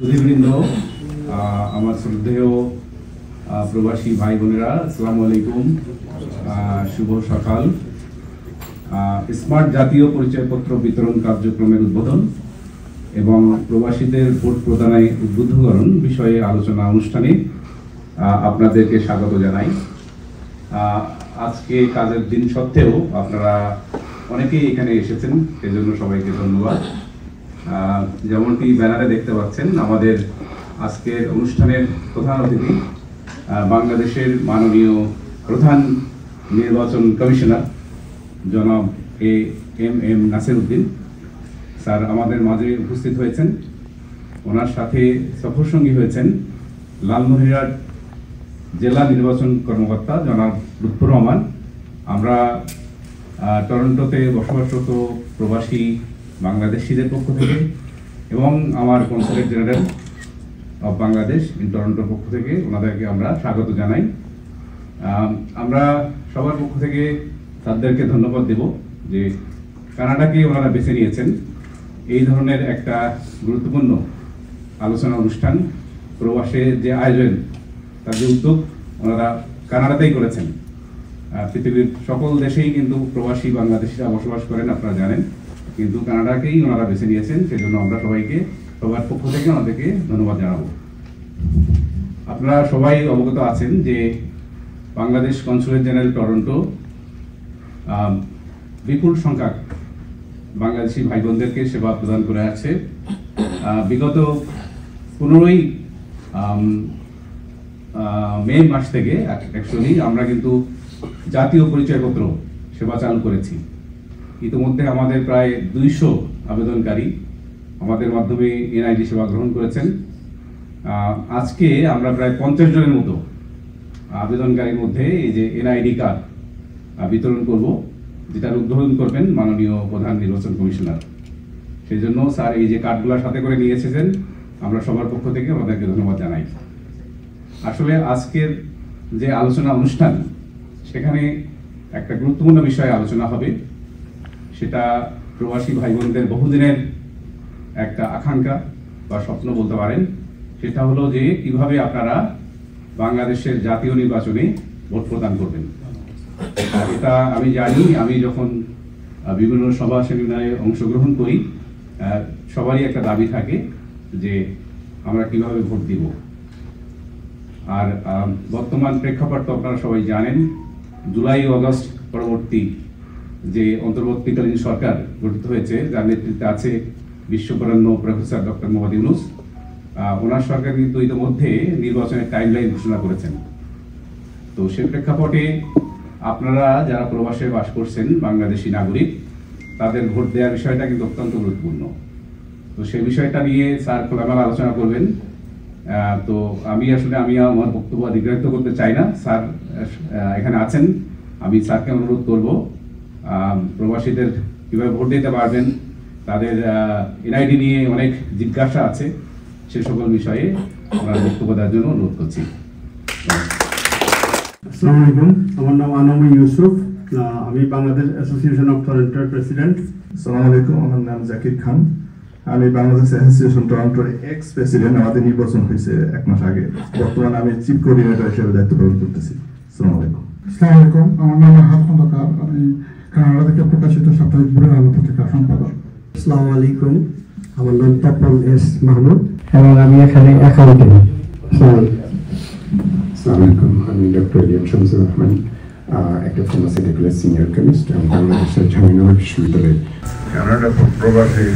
সুধীবৃন্দ, আমার শ্রদ্ধেয় প্রবাসী ভাই বোনেরা, আসসালামু আলাইকুম। শুভ সকাল। স্মার্ট জাতীয় পরিচয়পত্র বিতরণ কার্যক্রমের উদ্বোধন এবং প্রবাসীদের ভোট প্রদানে উদ্বুদ্ধকরণ বিষয়ে আলোচনা অনুষ্ঠানে আপনাদেরকে স্বাগত জানাই। আজকে কাজের দিন সত্ত্বেও আপনারা অনেকেই এখানে এসেছেন, সেজন্য সবাইকে ধন্যবাদ। যেমনটি ব্যানারে দেখতে পাচ্ছেন, আমাদের আজকের অনুষ্ঠানের প্রধান অতিথি বাংলাদেশের মাননীয় প্রধান নির্বাচন কমিশনার জনাব এম নাসির উদ্দিন স্যার আমাদের মাঝে উপস্থিত হয়েছেন। ওনার সাথে সফরসঙ্গী হয়েছেন লালমনিরহাট জেলা নির্বাচন কর্মকর্তা জনাব লুৎফর রহমান। আমরা টরন্টোতে বসবাসরত প্রবাসী বাংলাদেশিদের পক্ষ থেকে এবং আমার consulate general of Bangladesh in টরন্টোর পক্ষ থেকে ওনাদেরকে আমরা স্বাগত জানাই। আমরা সবার পক্ষ থেকে তাদেরকে ধন্যবাদ দেব যে কানাডাকে ওনারা বেছে নিয়েছেন এই ধরনের একটা গুরুত্বপূর্ণ আলোচনা অনুষ্ঠান, প্রবাসের যে আয়োজন, তার যে উদ্যোগ ওনারা কানাডাতেই করেছেন। পৃথিবীর সকল দেশেই কিন্তু প্রবাসী বাংলাদেশিরা বসবাস করেন, আপনারা জানেন, কিন্তু কানাডাকেই ওনারা বেছে নিয়েছেন। সেজন্য আমরা সবাইকে সবার পক্ষ থেকে ওনাদেরকে ধন্যবাদ জানাবো। আপনারা সবাই অবগত আছেন যে বাংলাদেশ কনসুলেট জেনারেল টরন্টো বিপুল সংখ্যক বাংলাদেশি ভাই বোনদেরকে সেবা প্রদান করে আছে। বিগত 15ই মে মাস থেকে অ্যাকচুয়ালি আমরা কিন্তু জাতীয় পরিচয়পত্র সেবা চালু করেছি। ইতিমধ্যে আমাদের প্রায় 200 আবেদনকারী আমাদের মাধ্যমে এনআইডি সেবা গ্রহণ করেছেন। আজকে আমরা প্রায় 50 জনের মতো আবেদনকারীর মধ্যে এই যে এনআইডি কার্ড বিতরণ করব, যেটার উদ্বোধন করবেন মাননীয় প্রধান নির্বাচন কমিশনার। সেই জন্য স্যার এই যে কার্ডগুলোর সাথে করে নিয়ে এসেছেন, আমরা সবার পক্ষ থেকে আমাদেরকে ধন্যবাদ জানাই। আসলে আজকের যে আলোচনা অনুষ্ঠান, সেখানে একটা গুরুত্বপূর্ণ বিষয়ে আলোচনা হবে। সেটা প্রবাসী ভাই বোনদের বহুদিনের একটা আকাঙ্ক্ষা বা স্বপ্ন বলতে পারেন। সেটা হলো যে কিভাবে আপনারা বাংলাদেশের জাতীয় নির্বাচনে ভোট প্রদান করবেন। এটা আমি জানি, আমি যখন বিভিন্ন সভা সেমিনারে অংশগ্রহণ করি, সবারই একটা দাবি থাকে যে আমরা কিভাবে ভোট দিব। আর বর্তমান প্রেক্ষাপট তো আপনারা সবাই জানেন। জুলাই আগস্ট পরবর্তী যে অন্তর্বর্তীকালীন সরকার গঠিত হয়েছে, যার নেতৃত্বে আছে বিশ্ববরেণ্য প্রফেসর ডক্টর মোহাম্মদ ইউনূস, ওনার সরকার কিন্তু ইতিমধ্যে নির্বাচনের টাইমলাইন ঘোষণা করেছেন। তো সে প্রেক্ষাপটে আপনারা যারা প্রবাসে বাস করছেন, বাংলাদেশি নাগরিক, তাদের ভোট দেওয়ার বিষয়টা কিন্তু অত্যন্ত গুরুত্বপূর্ণ। তো সেই বিষয়টা নিয়ে স্যার খোলামেলা আলোচনা করবেন। তো আমি আমার বক্তব্য অধিগ্রহিত করতে চাই না। স্যার এখানে আছেন, আমি স্যারকে অনুরোধ করব প্রবাসীদের কীভাবে ভোট দিতে পারবেন, তাদের এনআইডি নিয়ে অনেক জিজ্ঞাসা আছে, সে সকল বিষয়ে ওনার বক্তব্য দেওয়ার জন্য অনুরোধ করছি। আসসালামু আলাইকুম, আমার নাম আনম ইউসুফ, আমি বাংলাদেশ অ্যাসোসিয়েশন অফ টরন্টোর প্রেসিডেন্ট। আসসালামু আলাইকুম, আমার নাম জাকির খান, আমি বাংলাদেশ অ্যাসোসিয়েশন টরন্টোর এক্স প্রেসিডেন্ট। আমাদের নির্বাচন হয়েছে 1 মাস আগে। বর্তমানে আমি চিফ কোঅর্ডিনেটর হিসেবে দায়িত্ব পালন করতেছি। আসসালামু আলাইকুম। আসসালামু আলাইকুম, আমার নাম হাত খন্দকার, আমি কানাডা থেকে প্রকাশিত সাপ্তাহিক ভোরের আলো পত্রিকার সম্পাদক। আসসালামু আলাইকুম, আমার নাম তপন এস মাহমুদ এবং আমি এখানে অ্যাকাউন্টেন্ট। আসসালামু আলাইকুম, আমি ডক্টর ইলিয়াম শামসুর রহমান, একটা ফার্মাসিউটিক্যাল সিনিয়র কেমিস্ট এবং বাংলাদেশের জাহাঙ্গীরনগর বিশ্ববিদ্যালয়ের। কানাডা প্রবাসী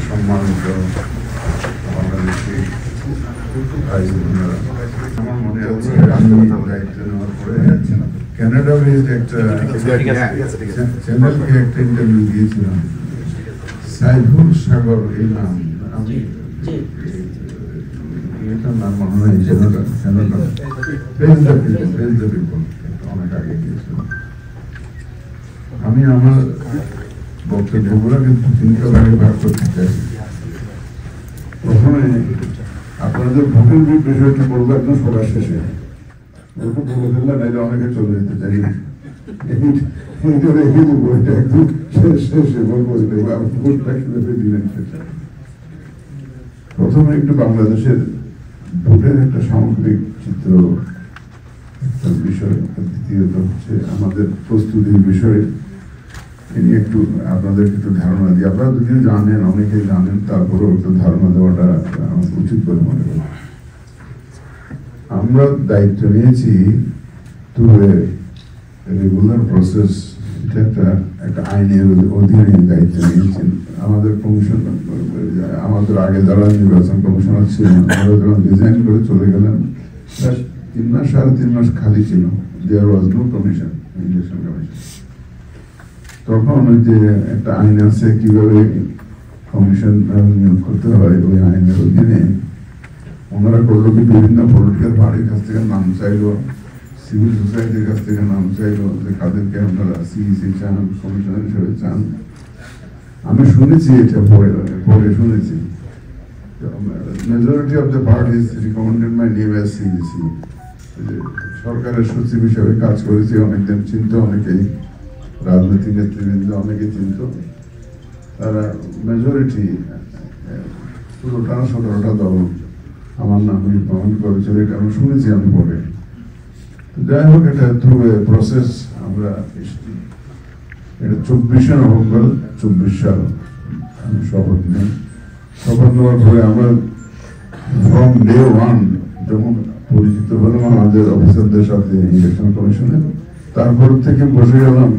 সম্মানিত বাংলাদেশি ভাই বোনেরা, আমার মনে হচ্ছে আমি দায়িত্ব নেওয়ার পরে কানাডা বেসড একটা চ্যানেলকে একটা ইন্টারভিউ দিয়েছিলাম। সাইফুল সাগর এই নাম, আমি এটার নাম মনে হয় অনেক আগে দিয়েছিলাম। আমি আমার বক্তব্যগুলো কিন্তু 3টা ভাগে ভাগ করতে চাই। প্রথমে আপনাদের ভোটের বিষয়টি বলবো একদম সবার শেষে। ওটা বলে ফেললে নাইলে অনেকে চলে যেতে চাই। শেষে বলবো ভোটটা কিভাবে দিলেন সেটা। প্রথমে একটু বাংলাদেশের ভোটের একটা সামগ্রিক চিত্র একটা বিষয়, দ্বিতীয়ত হচ্ছে আমাদের প্রস্তুতির বিষয়ে এ নিয়ে একটু আপনাদের একটু ধারণা দিই। আপনারা যদিও জানেন, অনেকেই জানেন, তারপরেও একটু ধারণা দেওয়াটা আমার উচিত বলে মনে করি। আমরা দায়িত্ব নিয়েছি টু রেগুলার প্রসেস, এটা একটা আইনের অধীনে দায়িত্ব নিয়েছেন। আমাদের কমিশন, আমাদের আগে যারা নির্বাচন কমিশনার ছিলেন, আমরা যখন ডিজাইন করে চলে গেলাম 3 মাস 3.5 মাস খালি ছিল, there was no commission, election commission. তখন ওই যে একটা আইন আছে কিভাবে কমিশন নিয়োগ করতে হয়, ওই আইনের অধীনে ওনারা করলো কি বিভিন্ন পলিটিক্যাল পার্টির কাছ থেকে নাম চাইলো, সিভিল সোসাইটির কাছ থেকে নাম চাইলো যে কাদেরকে আপনারা সিইসি চান, কমিশনার হিসেবে চান। আমি শুনেছি, এটা পরে শুনেছি, majority of the parties recommended my name as CEC. সরকারের সচিব হিসেবে কাজ করেছি অনেকদিন, চিনত অনেকেই, রাজনৈতিক নেতৃবৃন্দ অনেকে চিনত। তারা মেজরিটি পুরো 17টা দল আমার নাম রিকমেন্ড করেছিল, এটা আমি শুনেছি আমি পরে। যাই হোক, এটা থ্রু এ প্রসেস আমরা এসেছি। এটা 24শে নভেম্বর 24 সাল আমি শপথ নিই। শপথ নেওয়ার পরে আমরা ফ্রম ডে 1 যখন পরিচিত হলাম আমাদের অফিসারদের সাথে ইলেকশন কমিশনের, তারপর থেকে বসে গেলাম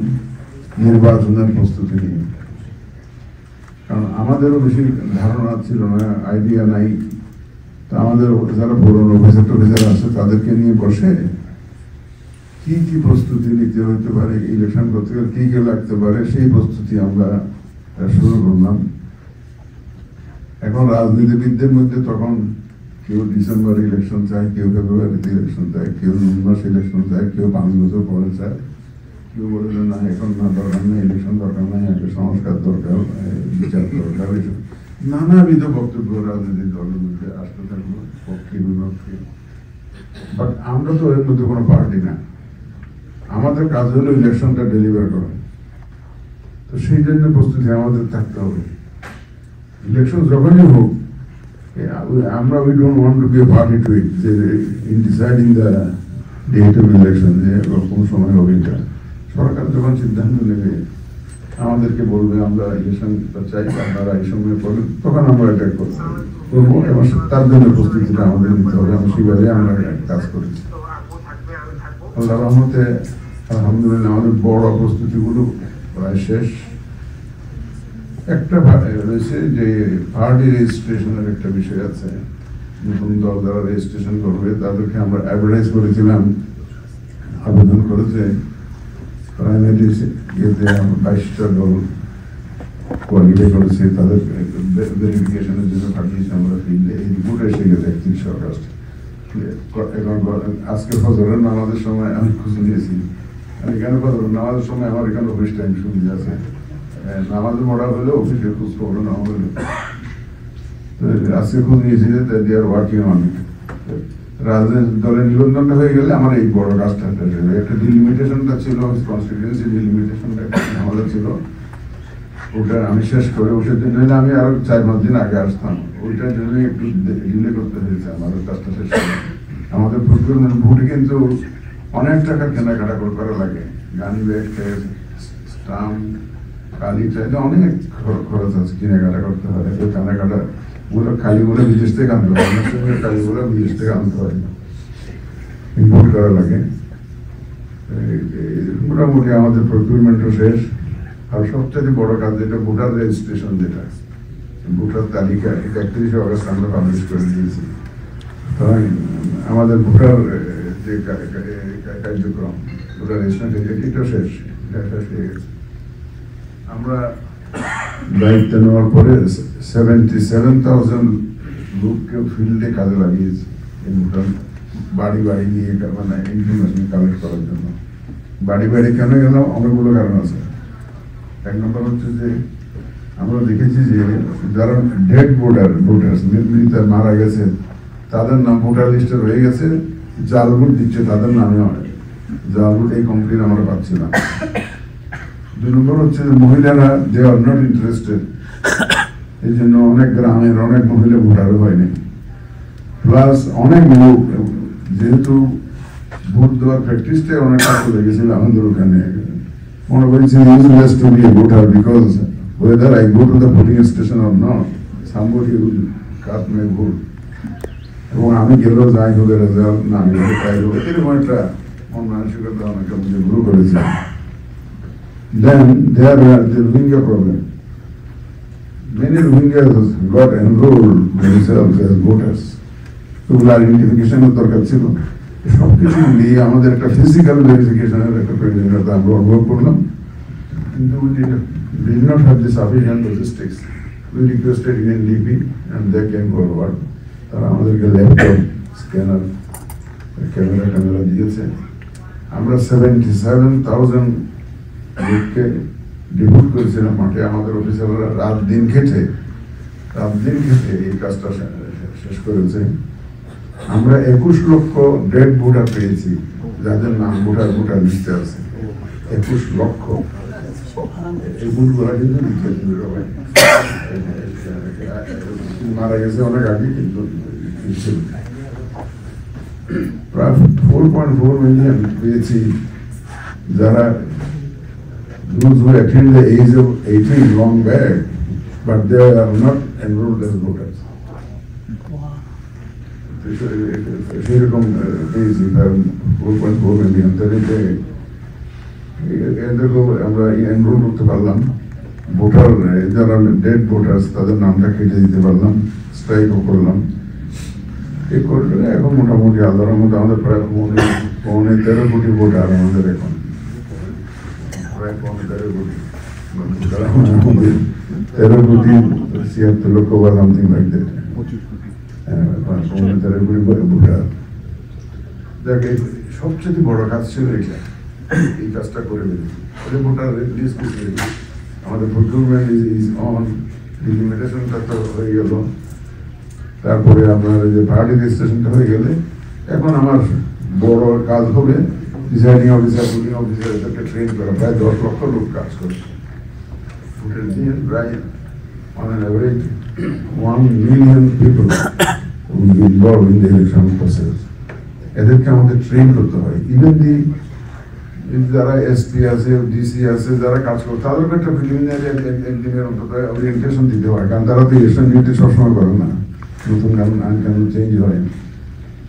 নির্বাচনের প্রস্তুতি নিয়ে। কারণ আমাদেরও বেশি ধারণা ছিল না, আইডিয়া নাই। তা আমাদের যারা পুরনো অফিসার আছে তাদেরকে নিয়ে বসে কি কি প্রস্তুতি নিতে হতে পারে, ইলেকশন করতে গেলে কি কি লাগতে পারে, সেই প্রস্তুতি আমরা শুরু করলাম। এখন রাজনীতিবিদদের মধ্যে তখন কেউ ডিসেম্বর ইলেকশন চায়, কেউ ফেব্রুয়ারিতে ইলেকশন চায়, কেউ 9 মাস ইলেকশন চায়, কেউ 5 বছর পরে চায়, কেউ বলে যে না এখন না, দরকার নেই ইলেকশন, দরকার নেই, একটা সংস্কার দরকার, বিচার দরকার, এইসব নানাবিধ বক্তব্য রাজনৈতিক দলের মধ্যে আসতে থাকলো, পক্ষে বিপক্ষে। বাট আমরা তো এর মধ্যে কোনো পার্টি না, আমাদের কাজ হলো ইলেকশনটা ডেলিভার করা। তো সেই জন্য প্রস্তুতি আমাদের থাকতে হবে। ইলেকশন যখনই হোক, আমরা we don't want to be a party to it, যে in deciding the date of election, যে কোন সময় হবে। এটা সরকার যখন সিদ্ধান্ত নেবে, আমাদেরকে বলবে আমরা ইলেকশনটা চাই, আপনারা এই সময় করেন, তখন আমরা এটা করবো, এবং তার জন্য প্রস্তুতিটা আমাদের নিতে হবে। আমি সেইভাবে আমরা কাজ করেছি। আল্লাহর রহমতে আলহামদুলিল্লাহ আমাদের বড় প্রস্তুতিগুলো প্রায় শেষ। একটা রয়েছে যে পার্টি রেজিস্ট্রেশনের একটা বিষয় আছে। নতুন দল যারা রেজিস্ট্রেশন করবে তাদেরকে আমরা অ্যাডভার্টাইজ করেছিলাম, আবেদন করেছে। প্রাইমারি ইয়েতে 22টা দল কোয়ালিফাই করেছে, তাদের ভেরিফিকেশনের জন্য পাঠিয়েছি আমরা ফিল্ডে। এই রিপোর্ট এসে গেছে 31 আগস্ট। এখন আজকে ফজরের নামাজের সময় আমি খুঁজে নিয়েছি, এখানে ফজরের নামাজের সময় আমার এখানে অফিস টাইম শুনে আছে, নামাজ পড়া হলে অফিসে খোঁজ খবর না হলে। আজকে খোঁজ নিয়েছি যে দেয়ার ওয়ার্কিং অন ইট। রাজনৈতিক দলের নিবন্ধনটা হয়ে গেলে আমার এই বড় কাজটা একটা ডিলিমিটেশনটা ছিল, কনস্টিটিউয়েন্সি ডিলিমিটেশনটা আমাদের ছিল, ওটা আমি শেষ করে ওষুধ দিন হলে আমি আরো 4-5 দিন আগে আসতাম। ওইটার জন্য একটু ডিলে করতে হয়েছে আমাদের কাজটা শেষ করে। আমাদের ভোটে কিন্তু অনেক টাকা কেনাকাটা করা লাগে, গানি ব্যাগ, স্টাম্প, কালি চাইলে অনেক খরচ আছে, কেনাকাটা করতে হয়। কেনাকাটা ওগুলো কালিগুলো বিদেশ থেকে আনতে হয়, অনেক সময় কালিগুলো বিদেশ থেকে আনতে হয়, ইম্পোর্ট করা লাগে। মোটামুটি আমাদের প্রকিউরমেন্টও শেষ। আর সবচেয়ে বড় কাজ যেটা ভোটার রেজিস্ট্রেশন, যেটা ভোটার তালিকা 31 আগস্ট আমরা পাবলিশ করে দিয়েছি। সুতরাং আমাদের ভোটার যে কার্যক্রম, ভোটার রেজিস্ট্রেশন এটাও শেষ, এটা হয়ে গেছে। আমরা দায়িত্ব নেওয়ার পরে 77,000 লোককে ফিল্ডে কাজে লাগিয়েছি ভোটার বাড়ি বাড়ি নিয়ে, মানে ইনফরমেশন কালেক্ট করার জন্য। বাড়ি বাড়ি কেন গেলাম, অনেকগুলো কারণ আছে। এক নম্বর হচ্ছে যে আমরা দেখেছি যে যারা ডেড ভোটার্স মারা গেছে, তাদের নাম ভোটার লিস্টে রয়ে গেছে, জাল ভোট দিচ্ছে তাদের নামে, জাল ভোট এই কমপ্লেন আমরা পাচ্ছিলাম। 2 নম্বর হচ্ছে মহিলারা দে আর নট ইন্টারেস্টেড এই জন্য অনেক গ্রামের অনেক মহিলা ভোটার হয়নি, প্লাস অনেক লোক যেহেতু ভোট দেওয়ার প্র্যাকটিসটাই অনেকটা চলে গেছিল আমাদের ওখানে, মনে করেছি useless to be a voter because whether I go to the voting station or not, somebody will cast my vote. এবং আমি গেলেও যাই হোক রেজাল্ট না গেলে তাই হোক, এরকম একটা মন মানসিকতা অনেকটা মধ্যে গ্রো করেছে। Then there were the Rohingya problem. Many Rohingyas got enrolled themselves as voters. ওগুলো আইডেন্টিফিকেশনের দরকার ছিল, সবকিছু মিলিয়ে আমাদের একটা ফিজিক্যাল ভেরিফিকেশনের একটা প্রয়োজনীয়তা আমরা অনুভব করলাম, কিন্তু we did not have the sufficient logistics. We requested UNDP and they came forward. তারা আমাদেরকে ল্যাপটপ, স্ক্যানার, ক্যামেরা দিয়েছে। আমরা 77,000 লোককে ডিভোট করেছিলাম মাঠে, আমাদের অফিসাররা রাত দিন খেটে এই কাজটা শেষ করেছে। আমরা 21 লক্ষ ডেড ভোটার পেয়েছি, যাদের নাম ভোটার লিস্টে আছে 21 লক্ষ। এই ভোটগুলা কিন্তু মারা গেছে অনেক আগে, কিন্তু প্রায় 4.4 মিলিয়ন পেয়েছি যারা those who attained the age of 18 long back, but they are not enrolled as voters. সেরকম পেয়েছি 4.4 মিলিয়ন। তাদেরকে আমরা এনরোল করতে পারলাম, ভোটার যারা ডেড ভোটার্স তাদের নামটা কেটে দিতে পারলাম, স্ট্রাইকও করলাম। এই করলে এখন মোটামুটি আল্লাহর মধ্যে আমাদের প্রায় 13 কোটি ভোটার আমাদের এখন, প্রায় 13 কোটি 76 লক্ষ বা সামথিং লাইক দ্যাট, 13 কোটি ভোটার। দেখে সবচেয়ে বড় কাজ ছিল এটা, এই কাজটা করে দিল। ভোটার লিস্ট আমাদের প্রকিউরমেন্ট ইজ অন, ডিলিমিটেশনটা তো হয়ে গেল, তারপরে আপনার যে পার্টি রেজিস্ট্রেশনটা হয়ে গেলে এখন আমার বড় কাজ হবে ডিসাইডিং অফিসার, বুকিং অফিসার, এদেরকে ট্রেন করা। প্রায় 10 লক্ষ লোক কাজ করে ভোটের দিয়ে, প্রায় on an average 1 million people will be involved in the election process. এদেরকে আমাদের ট্রেন করতে হয়। ইভেন দি যারা এসপি আছে, ডিসি আছে, যারা কাজ করে তাদেরকে একটা প্রিলিমিনারি একদিনের অন্তত ওরিয়েন্টেশন দিতে হয়, কারণ তারা তো ইলেকশন ডিউটি সবসময় করে না, নতুন আইন কানুন চেঞ্জ হয়,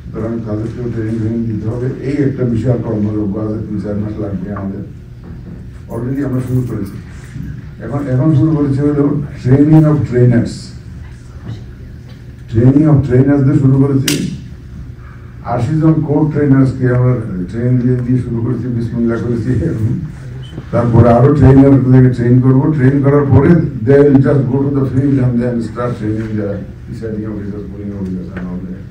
সুতরাং তাদেরকেও ট্রেনিং দিতে হবে। এই একটা বিশাল কর্মযোগ্য আছে, 2-4 মাস লাগবে আমাদের। অলরেডি আমরা শুরু করেছি, এখন শুরু করেছি হলো ট্রেনিং অফ ট্রেনার্সদের শুরু করেছি। 80 জন কোর্ট ট্রেনার্সকে আমরা ট্রেন দিয়ে শুরু করেছি, বিসমিল্লাহ করেছি। তারপরে আরো ট্রেনারদেরকে ট্রেন করবো, ট্রেন করার পরে they will just go to the field and then start training the deciding officers, polling officers and all that.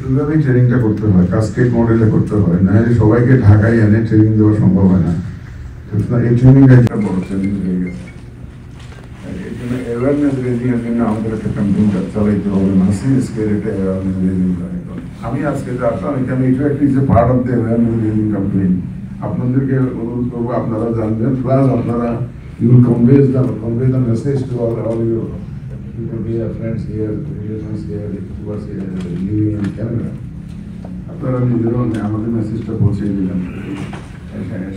এইভাবেই ট্রেনিংটা করতে হয়, কাস্কেড মডেলে করতে হয়, না হলে সবাইকে ঢাকায় এনে ট্রেনিং দেওয়া সম্ভব হয় না। এই ট্রেনিংটা একটা বড় ট্রেনিং হয়ে গেছে। এই জন্য অ্যাওয়ারনেস রেজিং এর জন্য আমাদের একটা ক্যাম্পেইন চালাইতে হবে, মাসিভ স্কেলে একটা অ্যাওয়ারনেস রেজিং। আমি আজকে যে আসলাম এখানে, এটা একটা is a part of the awareness raising campaign. আপনাদেরকে অনুরোধ করবো আপনারা জানবেন, প্লাস আপনারা you will convey the message to all your people here, friends here, relations here, viewers here, living in Canada. আপনারা নিজেরাও আমাদের মেসেজটা পৌঁছে দিলেন,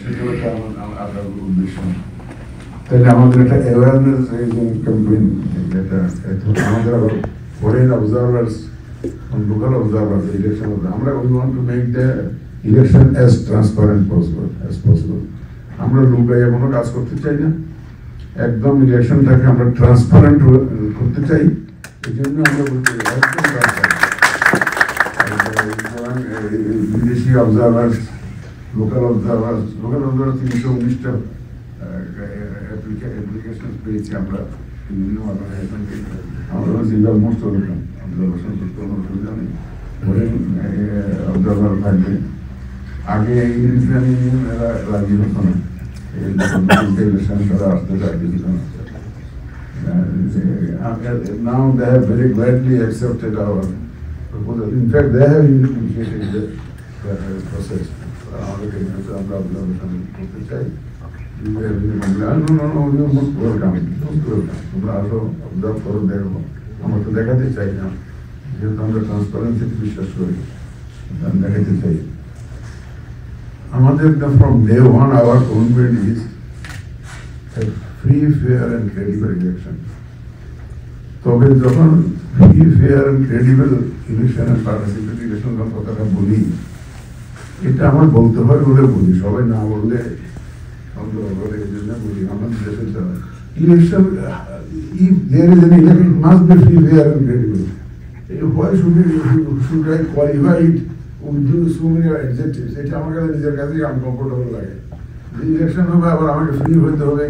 সেটাও একটা আপনার উদ্দেশ্য। তাহলে আমাদের একটা অ্যাওয়ারনেস রেজিং ক্যাম্পেইন, আমাদের আবার foreign observers, local observers election, আমরা we want to make the election as transparent as possible. আমরা লুকাইয়া কোনো কাজ করতে চাই না, একদম ইলেকশনটাকে আমরা ট্রান্সপারেন্ট করতে চাই। এই জন্য আমরা বলতে একদম বিদেশি অবজারভার্স, লোকাল অবজারভার্স 319টা অ্যাপ্লিকেশন পেয়েছি আমরা বিভিন্ন অর্গানাইজেশন থেকে। আমরা জিল্লার মোস্ট অবজারভেশন করতে কোনো অসুবিধা নেই, অবজারভার থাকবে। আগে ইউরোপিয়ান ইউনিয়ন এরা রাজি হতো না, now they have very gladly accepted our proposal. In fact, they have initiated the process. আমরা observation করতে চাই, তোমরা আসো, অবজার্ভ করো, দেখো। আমরা তো দেখাতে চাই না, যেহেতু আমরা ট্রান্সপারেন্সিতে বিশ্বাস করি, দেখাতে চাই। আমাদের from day one hour commitment is free, fair and credible election. তবে যখন free, fair and credible election and participative election কথাটা বলি, এটা আমার বলতে হয় বলে বলি, সবাই না বললে সন্দেহ করে, এই জন্য বলি। আমাদের দেশে election, if there is an election, it must be free, fair and credible. Why should I qualify it with so many adjectives? এটা আমার কাছে নিজের কাছেই আনকমফোর্টেবল লাগে। যে ইলেকশন হবে আবার আমাকে ফ্রি হইতে হবে,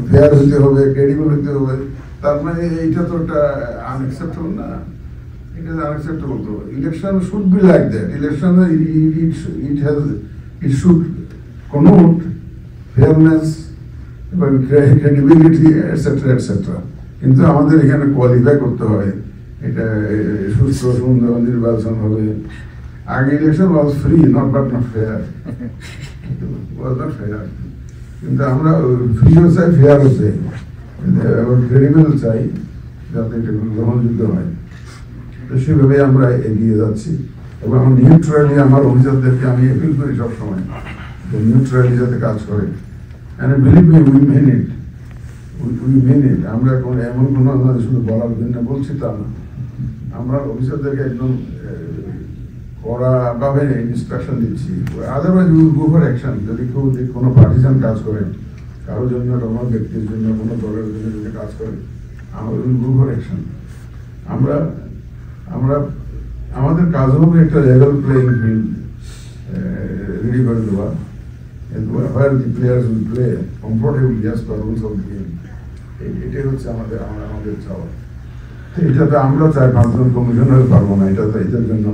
ফেয়ার হইতে হবে, ক্রেডিবল হইতে হবে, তার মানে এইটা তো একটা আনএক্সেপ্টেবল না। এটা আনএক্সেপ্টেবল তো। Election should be like that. Election it should connote fairness, credibility, etc. কিন্তু আমাদের এখানে কোয়ালিফাই করতে হয়, এটা সুস্থ সুন্দর নির্বাচন হবে। আগে election was free, not fair, was not fair. কিন্তু আমরা ফ্রিও চাই, ফেয়ারও চাই, এবং ক্রেডিবল চাই, যাতে এটা গ্রহণযোগ্য হয়। তো সেভাবে আমরা এগিয়ে যাচ্ছি, এবং নিউট্রালি আমার অভিজাতদেরকে আমি অ্যাপিল করি সবসময়, নিউট্রালি যাতে কাজ করে। And believe me, we mean it. We mean it. আমরা এমন কোনো শুধু বলার জন্য বলছি তা না। আমরা অফিসারদেরকে একদম কড়া ভাবে ইনস্ট্রাকশন দিচ্ছি। Otherwise will go for action. যদি কেউ কোনো পার্টিসান কাজ করেন, কারোর জন্য, কোনো ব্যক্তির জন্য, কোনো দলের জন্য যদি কাজ করেন, আমরা উইল গো ফর অ্যাকশন। আমরা আমাদের কাজ হবে একটা লেভেল প্লেইং ফিল্ড রেডি করে দেওয়া, where the players will play comfortably as per rules of the game. এটাই হচ্ছে আমাদের চাওয়া। এটাতে আমরা চাই 5 জন কমিশনার পারবো না। এটাতে এটার জন্য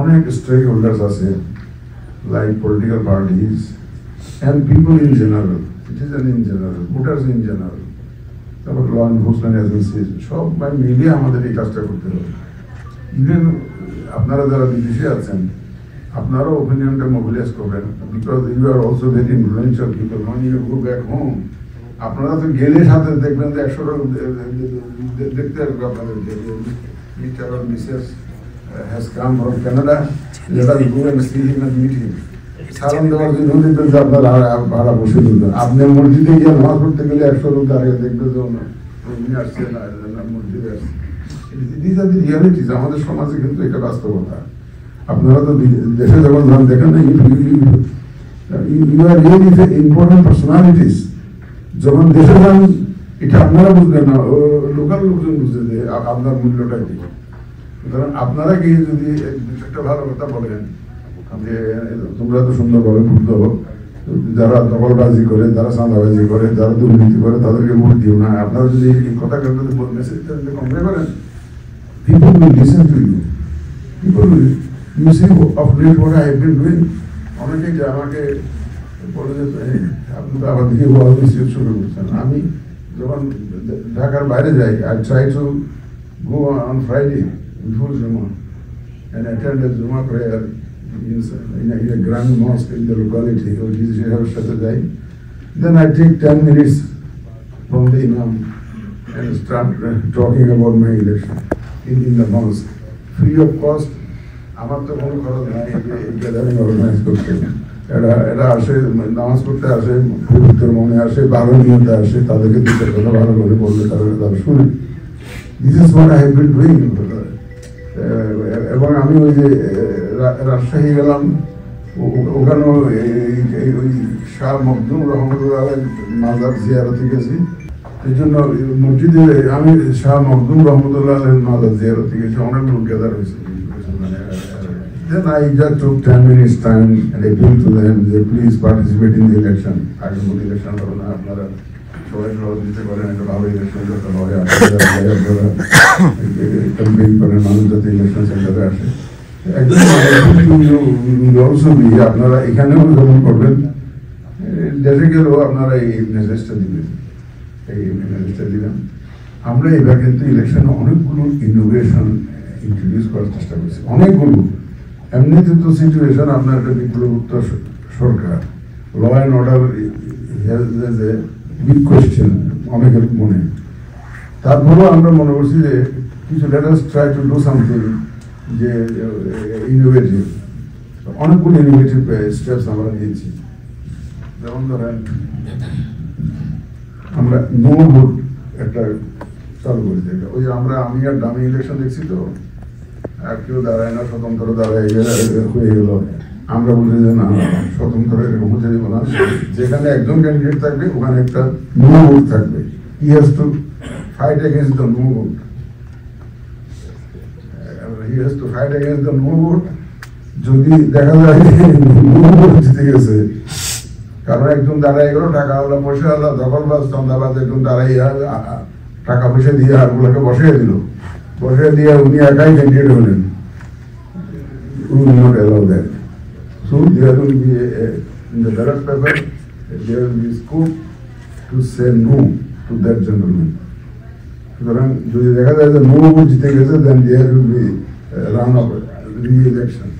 অনেক স্টেক হোল্ডার্স আছে, like political parties and people in general, citizen in general, voters in general, তারপর ল এনফোর্সমেন্ট এজেন্সিজ, সবাই মিলিয়ে আমাদের এই কাজটা করতে হবে। ইভেন আপনারা যারা বিদেশে আছেন, আপনারও ওপিনিয়নটা মোবিলাইজ করবেন, because you are also very influential people. when you go back home, আপনারা তো গেলে সাথে দেখবেন যে 100 দেখতে আসবে আপনাদেরকে, mister or Mrs has come from Canada, let us go and see him and meet him. সালাম দেওয়ার জন্য দেখবেন যে আপনারা ভাড়া বসে দিবেন। আপনি মসজিদে গিয়ে নামাজ পড়তে গেলে 100 লোক দাঁড়িয়ে দেখবেন যে উনি আসছে না, মসজিদে আসছে। These are the realities. আমাদের সমাজে কিন্তু এটা বাস্তবতা। আপনারা তো দেশে যখন যান দেখেন না, you are really important personalities. যখন দেশে যান, এটা আপনারা বুঝবেন না, লোকাল লোকজন বুঝবে যে আপনার মূল্যটা কি। সুতরাং আপনারা গিয়ে যদি একটা ভালো কথা বলেন যে তোমরা তো সুন্দরভাবে ভোট দাও, যারা দখলবাজি করে, যারা চাঁদাবাজি করে, যারা দুর্নীতি করে, তাদেরকে ভোট দিও না, আপনারা যদি এই কথাটা যদি মেসেজটা যদি কনভে করেন, people will listen to you. People will, you see of late what I have been doing. অনেকেই যে আমাকে বলে যে আপনি তো আবার দিকে ওয়াজ মিসইউজ শুরু করছেন। আমি যখন ঢাকার বাইরে যাই, I try to go on Friday before Juma and attend a Juma prayer in a grand mosque in the locality, which is Sheikh Shahdai. Then I take 10 minutes from the Imam and start talking about my election in the mosque, free of cost. আমার তো কোনো খরচ নাই gathering organise করতে। এরা আসে, নামাজ পড়তে আসে, পবিত্র মনে আসে, ভালো নিয়তে আসে, তাদেরকে দুটো কথা ভালো করে বললে তারা শুনে। This is what I have been doing. এবং আমি ওই যে রাজশাহী গেলাম, ওখানেও ওই শাহ মখদুম রহমতুল্লাহ মাজার জিয়ারতে গেছি। এই জন্য মসজিদে আমি শাহ মখদুম রহমতুল্লাহ মাজার জিয়ারতে গেছি, অনেক লোক গ্যাদার হয়েছে। Then I just took 10 minutes time and appealed to them that please participate in the election. আগে কোনো ইলেকশন হবে না, আপনারা সবাই সহযোগিতা করেন, একটা ভালো ইলেকশন যাতে হয়, আপনারা ক্যাম্পেইন করেন, মানুষ যাতে ইলেকশন সেন্টারে আসে। আপনারা এখানেও যখন করবেন, দেশে গেলেও আপনারা এই মেসেজটা দিবেন, আমরা এবার কিন্তু ইলেকশনে অনেকগুলো ইনোভেশন ইন্ট্রোডিউস করার চেষ্টা করছি, অনেকগুলো। এমনিতে তো সিচুয়েশন আপনার একটা বিপ্লবোত্তর সরকার, ল অ্যান্ড অর্ডার যে বিগ কোয়েশ্চেন অনেকের মনে। তারপরেও আমরা মনে করছি যে কিছু let us try to do something, যে ইনোভেটিভ। অনেকগুলো ইনোভেটিভ স্টেপস আমরা নিয়েছি। যেমন ধরেন আমরা নো ভোট একটা চালু করেছি। ওই আমি আর দামি ইলেকশন দেখছি তো, আর কেউ দাঁড়ায় না, স্বতন্ত্র দাঁড়ায় হয়ে গেল। আমরা বলছি যে না, স্বতন্ত্র এরকম হতে দেবো না, যেখানে একজন ক্যান্ডিডেট থাকবে ওখানে একটা নো ভোট থাকবে। He has to fight against the no vote. He has to fight against the no vote. যদি দেখা যায় নো ভোট জিতে গেছে, কারণ একজন দাঁড়ায় গেল, টাকা ওলা পয়সা আল্লাহ দখলবাজ চন্দাবাজ একজন দাঁড়াই টাকা পয়সা দিয়ে হারগুলোকে বসিয়ে দিল, বসিয়ে দিয়ে উনি একাই ক্যান্ডিডেট হলেন। We will not allow that. So there will be in the ballot paper there will be scope to say no to that gentleman. সুতরাং যদি দেখা যায় যে নো ভোট জিতে গেছে, then there will be run of re-election.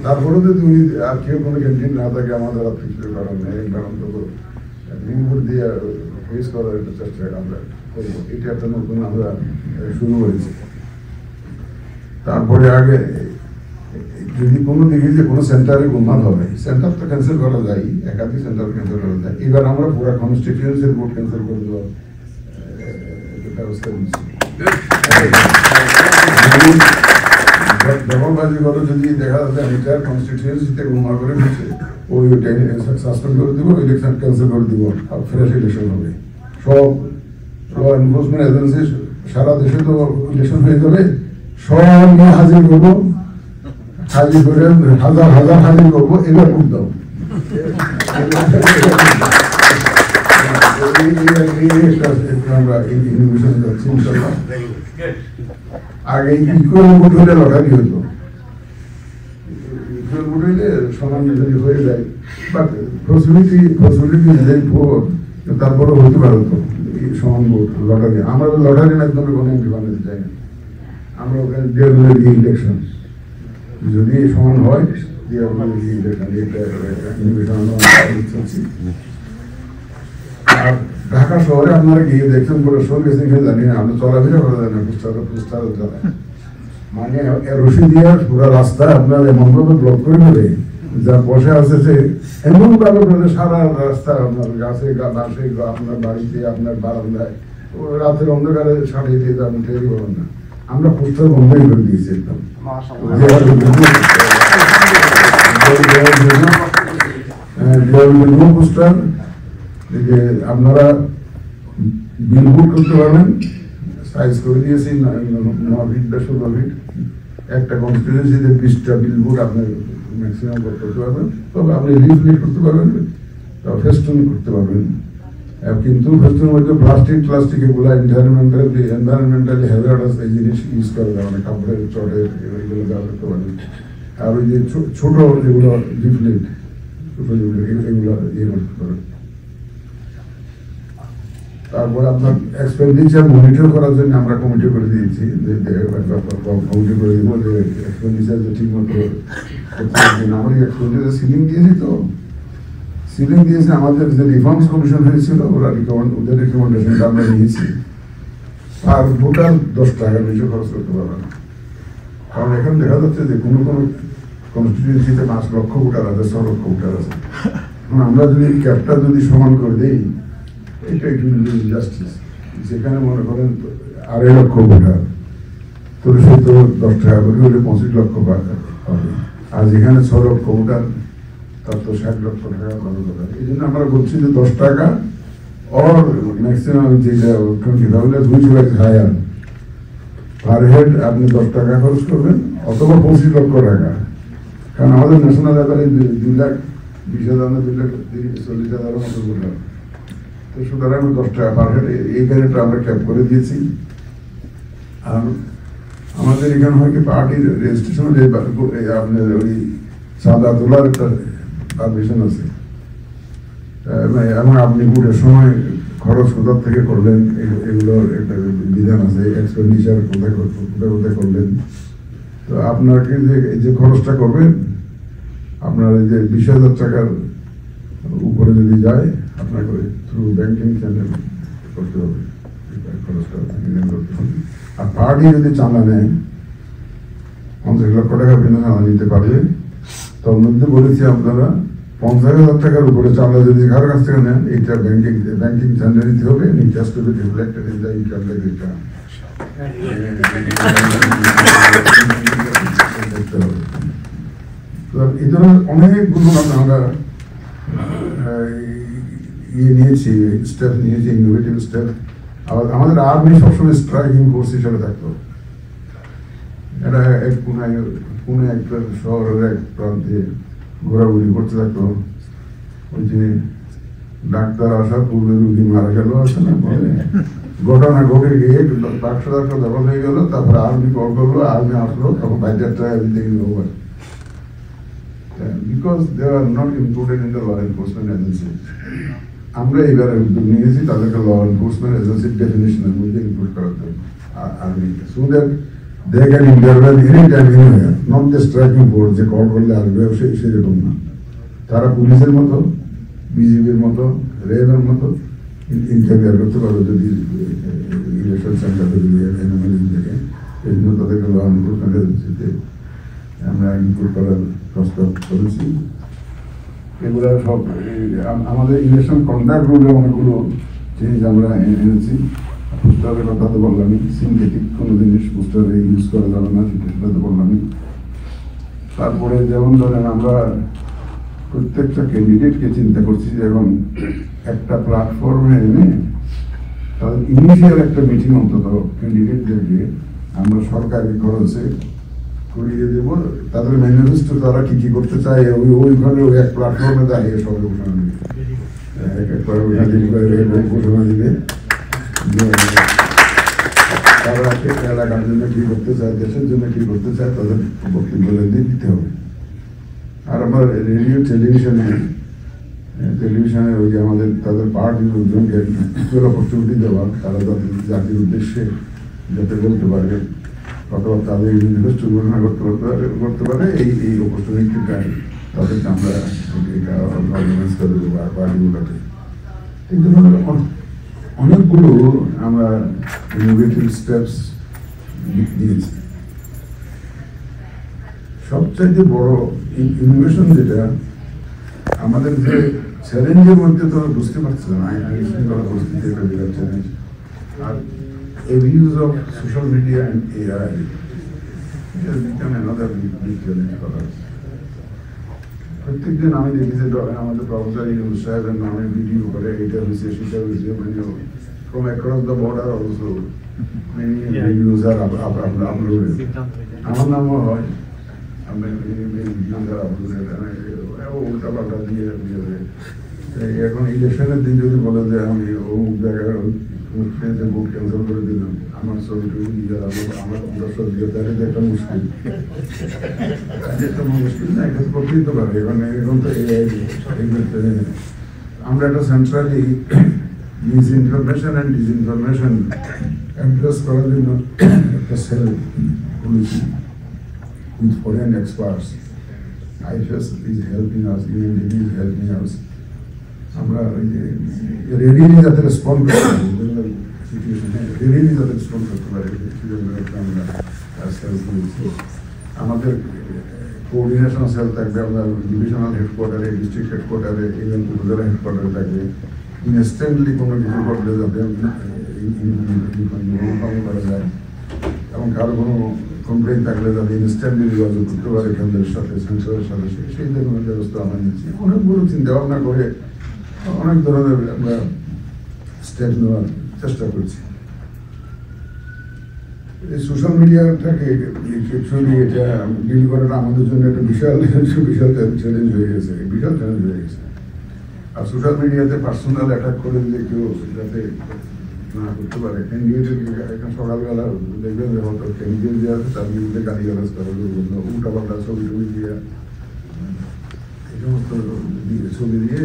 তারপরে যদি উনি আর কেউ কোনো ক্যান্ডিডেট না থাকে, আমাদের আর কিছু কারণ নেই, কারণ তো নো ভোট দিয়ে ফেস করার একটা চেষ্টা আমরা করবো। এটা একটা নতুন আমরা শুরু করেছি। তারপরে আগে যদি কোনো দেখি যে কোনো সেন্টারে গোলমাল হবে, সেন্টার তো ক্যান্সেল করা যায়, একাধিক সেন্টার ক্যান্সেল করা যায়। এবার আমরা পুরো কনস্টিটিউয়েন্সির ভোট ক্যান্সেল করে দেওয়ার ব্যবস্থা নিচ্ছি। দখলবাজি করে যদি দেখা যাচ্ছে এন্টায়ার কনস্টিটিউয়েন্সিতে গোলমাল করে দিচ্ছে, ওই সাসপেন্ড করে দিব, ইলেকশন ক্যান্সেল করে দিব, আর ফ্রেশ ইলেকশন হবে। সব ল এনফোর্সমেন্ট এজেন্সি সারা দেশে তো ইলেকশন হয়ে যাবে, সব নিয়ে হাজির করবো, হাজির করে হাজার হাজার হাজির করবো, এবার ভোট দাও। আগে ইকুয়াল ভোট হলে লটারি হতো, ইকুয়াল ভোট হইলে সমান যদি হয়ে যায়, বাট পসিবিলিটি ভোট তারপরে হতে পারতো সমান ভোট লটারি। আমরা লটারির মাধ্যমে কোনো এমপি বানাতে চাই না, আমরা ওখানে ইলেকশন যদি সমান হয়, আর ঢাকা শহরে আপনারা গিয়ে দেখছেন, পুরো শহর গেছেন জানি না, আমরা চলাফেরা করা যায় না, পুস্তার মানে রশি দিয়ে পুরো রাস্তা আপনার এমনভাবে ব্লক করে দেবে, যা বসে আছে সে এমন ভাবে সারা রাস্তা আপনার গাছে বাসে, আপনার বাড়িতে, আপনার বারান্দায়, রাতের অন্ধকারে সারিয়ে দিয়ে আপনি তৈরি করেন না। আমরা পোস্টার বন্ধই করে দিয়েছি একদম। পোস্টার যে আপনারা বিলবোর্ড করতে পারবেন, সাইজ করে দিয়েছি 9 ফিট বা 16 ফিট। একটা কনস্টিটিউয়েন্সিতে 20টা বিলবোর্ড আপনি ম্যাক্সিমাম করতে পারবেন, তবে আপনি লিফলেট করতে পারবেন, ফেস্টুন করতে পারবেন। কিন্তু ফেস্টুনের মধ্যে প্লাস্টিক এগুলো এনভায়রনমেন্টালি হ্যাজার্ডাস এই জিনিস ইউজ করা যায়, মানে কাপড়ের চটের এগুলো ব্যবহার করতে পারবেন। আর ওই যে ছোট যেগুলো লিফলেট, এগুলো ইয়ে করতে পারবেন। তারপরে আপনার এক্সপেন্ডিচার মনিটর করার জন্য আমরা কমিটি করে দিয়েছি, কমিটি করে দিব যে এক্সপেন্ডিচার যে ঠিক মতো আমরা এক্সপেন্ডিচার সিলিং দিয়েছি, তো সিলিং দিয়েছে। আমাদের যে রিফর্মস কমিশন হয়েছিল, ওদের রিকমেন্ডেশনটা আমরা নিয়েছি। আর ভোটার 10 টাকার বেশি খরচ করতে পারবে না, কারণ এখন দেখা যাচ্ছে যে কোনো কোনো কনস্টিটিউয়েন্সিতে 5 লক্ষ ভোটার আছে, 6 লক্ষ ভোটার আছে। আমরা যদি ক্যাপটা যদি সমান করে দিই, এটা একটু ইনজাস্টিস। যেখানে মনে করেন 2.5 লক্ষ ভোটার, তো সে তো 10 টাকা করে হলে 25 লক্ষ পাবে, আর যেখানে 6 লক্ষ ভোটার তার তো 60 লক্ষ টাকা খরচ হবে। এই জন্য আমরা বলছি যে 10 টাকা or maximum যেটা 20,000 which was higher per head আপনি 10 টাকা খরচ করবেন, অথবা 25 লক্ষ টাকা। কারণ আমাদের ন্যাশনাল লেভেলে 2,20,000-2,40,000 মতো ভোটার, তো সুতরাং 10 টাকা পার হেড এই ভ্যারিয়েন্টটা আমরা ক্যাপ করে দিয়েছি। আর আমাদের এখানে হয় কি, পার্টির রেজিস্ট্রেশনে যে আপনার ওই চাঁদা তোলার একটা পারমিশন আছে, এবং আপনি ভোটের সময় খরচ কোথা থেকে করলেন এগুলোর একটা বিধান আছে, এক্সপেন্ডিচার কোথায় করলেন। তো আপনাকে যে খরচটা করবেন আপনার এই যে 20,000 টাকার উপরে যদি যায় আপনাকে থ্রু ব্যাংকিং চ্যানেল করতে হবে, খরচটা করতে হবে। আর পার্টি যদি চাঁদা নেয় 50 লক্ষ টাকা পর্যন্ত চাঁদা নিতে পারবে। তার মধ্যে বলেছি আপনারা 50,000 টাকার উপরে চাঁদা যদি কারো কাছ থেকে নেন, এটা ব্যাংকিং চ্যানেল দিতে হবে, it has to be reflected in the income tax return. এই ধরনের অনেকগুলো আমরা নিয়েছি, স্টেপ নিয়েছি, ইনোভেটিভ স্টেপ। আমাদের আর্মি সবসময় স্ট্রাইকিং ফোর্স হিসেবে থাকতো। এটা এক পুনে একটা শহরের এক প্রান্তে ঘোরাঘুরি করতে থাকতো। ওই যে ডাক্তার আসার পূর্বে রুগী মারা গেল আছে না, ঘটনা ঘটে গিয়ে ডাক্তার দখল হয়ে গেল, তারপরে আর্মি কল করলো, আর্মি আসলো, তখন বাজেটটা everything over, because they are not included in the law enforcement agency. আমরা এবারে উদ্যোগ নিয়েছি তাদেরকে ল এনফোর্সমেন্ট এজেন্সির ডেফিনেশনের মধ্যে ইনক্লুড করার জন্য আর্মিকে, so that they can intervene anytime anywhere, not the striking force যে কল করলে আসবে সেরকম না। তারা পুলিশের মতো, বিজিবির মতো, রেলের মতো ইন্টারভিউ করতে পারবে যদি ইলেকশন সেন্টার থেকে এই জন্য তাদেরকে ল এনফোর্সমেন্ট এজেন্সিতে আমরা ইনক্লুড করার প্রস্তাব করেছি। এগুলো সব আমাদের ইলেকশন কন্ডাক্ট রুলে অনেকগুলো চেঞ্জ আমরা এনেছি। পোস্টারের কথা তো বললামই, সিনথেটিক কোনো জিনিস পোস্টারে ইউজ করা যাবে না সেটা তো বললামই। তারপরে যেমন ধরেন আমরা প্রত্যেকটা ক্যান্ডিডেটকে চিন্তা করছি যে এখন একটা প্ল্যাটফর্মে এনে তাদের ইনিশিয়াল একটা মিটিং অন্তত ক্যান্ডিডেটদেরকে আমরা সরকারি খরচে করিয়ে দেবো, তাদের ম্যানিফেস্টো তারা কি কি করতে চায় ওইভাবে ওই এক প্ল্যাটফর্মে দাঁড়িয়ে সবাই ঘোষণা দিবে, ঘোষণা দিবে তারা এলাকার জন্য কি করতে চায়, দেশের জন্য কি করতে চায়, তাদের বক্তব্য দিতে হবে। আর আমার রেডিও টেলিভিশনে ওই যে আমাদের তাদের পার্টির লোকজনকে ইকুয়াল অপরচুনিটি দেওয়া, তারা তাদের জাতির উদ্দেশ্যে যাতে বলতে পারে অথবা তাদের নির্দিষ্ট ঘোষণা করতে পারে এই অপরচুনিটিটা তাদেরকে আমরা এটা অর্গানাইজ করে দেবো আর পার্টিগুলোতে। এই ধরনের অনেকগুলো আমরা ইনোভেটিভ স্টেপস দিয়েছি। সবচাইতে বড় ইনোভেশন যেটা আমাদের যে চ্যালেঞ্জের মধ্যে তো বুঝতে পারছিলাম, আইন শৃঙ্খলা পরিস্থিতি একটা বিরাট চ্যালেঞ্জ, আর abuse of social media and AI it has become another big challenge for us. প্রত্যেকদিন আমি দেখি যে আমাদের প্রফেসর ইউনুস সাহেবের নামে ভিডিও করে, এটা হয়েছে সেটা হয়েছে, মানে from across the border also many videos are uploaded. আমার নামও হয়, আমি উল্টা পাল্টা দিয়ে এখন ইলেকশনের দিন যদি বলে যে আমি অমুক জায়গায় ভোট ক্যান্সেল করে দিলাম, আমার ছবিটুকু দিয়ে আমার দর্শক দিয়ে তাহলে একটা মুশকিল, একটা মুশকিল না, এটা করতেই তো পারে। এখন তো আমরা একটা centrally misinformation and disinformation address করার জন্য একটা সেল খুলেছি with foreign experts. IFS is helping us, UNDP is helping us. আমরা রেডিলি যাতে রেসপন্ড করতে পারি, রেডিলি যাতে রেসপন্ড করতে পারি আমরা আমাদের কোঅর্ডিনেশন সেল থাকবে, আমরা ডিভিশনাল হেডকোয়ার্টারে, ডিস্ট্রিক্ট হেডকোয়ার্টারে, ইভেন উপজেলা হেডকোয়ার্টারে থাকবে। ইনস্ট্যান্টলি কোনো কিছু করলে যাতে ইনফর্ম করা যায় এবং কারো কোনো কমপ্লেন থাকলে যাতে ইনস্ট্যান্টলি যোগাযোগ করতে পারে কেন্দ্রের সাথে, সেন্টারের সাথে, সেই ধরনের ব্যবস্থা আমরা নিচ্ছি। অনেকগুলো চিন্তা ভাবনা করে অনেক ধরনের আমরা স্টেপ নেওয়ার চেষ্টা করছি। এই সোশ্যাল মিডিয়াটাকে অ্যাকচুয়ালি এটা ডিল করাটা আমাদের জন্য একটা বিশাল চ্যালেঞ্জ হয়ে গেছে, বিশাল চ্যালেঞ্জ হয়ে গেছে। আর সোশ্যাল মিডিয়াতে পার্সোনাল অ্যাটাক করে দিলে কেউ যাতে না করতে পারে, এখন সকালবেলা দেখবেন যে হয়তো ক্যান্ডিডেট দেওয়া আছে তার বিরুদ্ধে গালিগালাজ করা, উল্টা পাল্টা ছবি টবি দিয়ে এই সমস্ত ছবি দিয়ে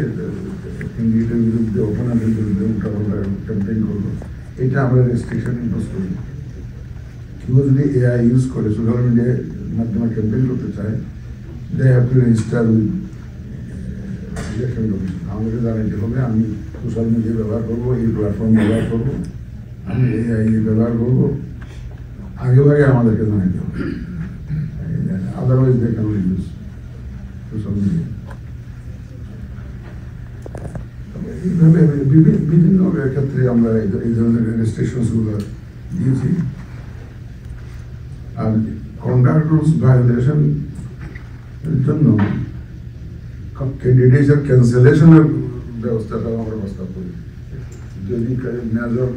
ক্যান্ডিডেটের বিরুদ্ধে, ওপোনেন্টের বিরুদ্ধে উল্টা পাল্টা ক্যাম্পেইন করলো, এটা আমরা রেস্ট্রিকশন ইম্পোজ করি। কেউ যদি এআই ইউজ করে সোশ্যাল মিডিয়ার মাধ্যমে ক্যাম্পেইন করতে চায়, they have to register with election commission. আমাদেরকে জানাইতে হবে আমি সোশ্যাল মিডিয়া ব্যবহার করবো, এই প্ল্যাটফর্ম ব্যবহার করবো, আমি এই ব্যবহার করবো, আগে ভাগে আমাদেরকে জানাইতে হবে, otherwise they can use social media. এইভাবে বিভিন্ন ক্ষেত্রে আমরা এই ধরনের রেস্ট্রিকশনসগুলো দিয়েছি। আর কন্ডাক্ট রুলস ভায়োলেশন এর জন্য ক্যান্ডিডেটের ক্যান্সেলেশনের ব্যবস্থাটাও আমরা প্রস্তাব করি। যদি মেজর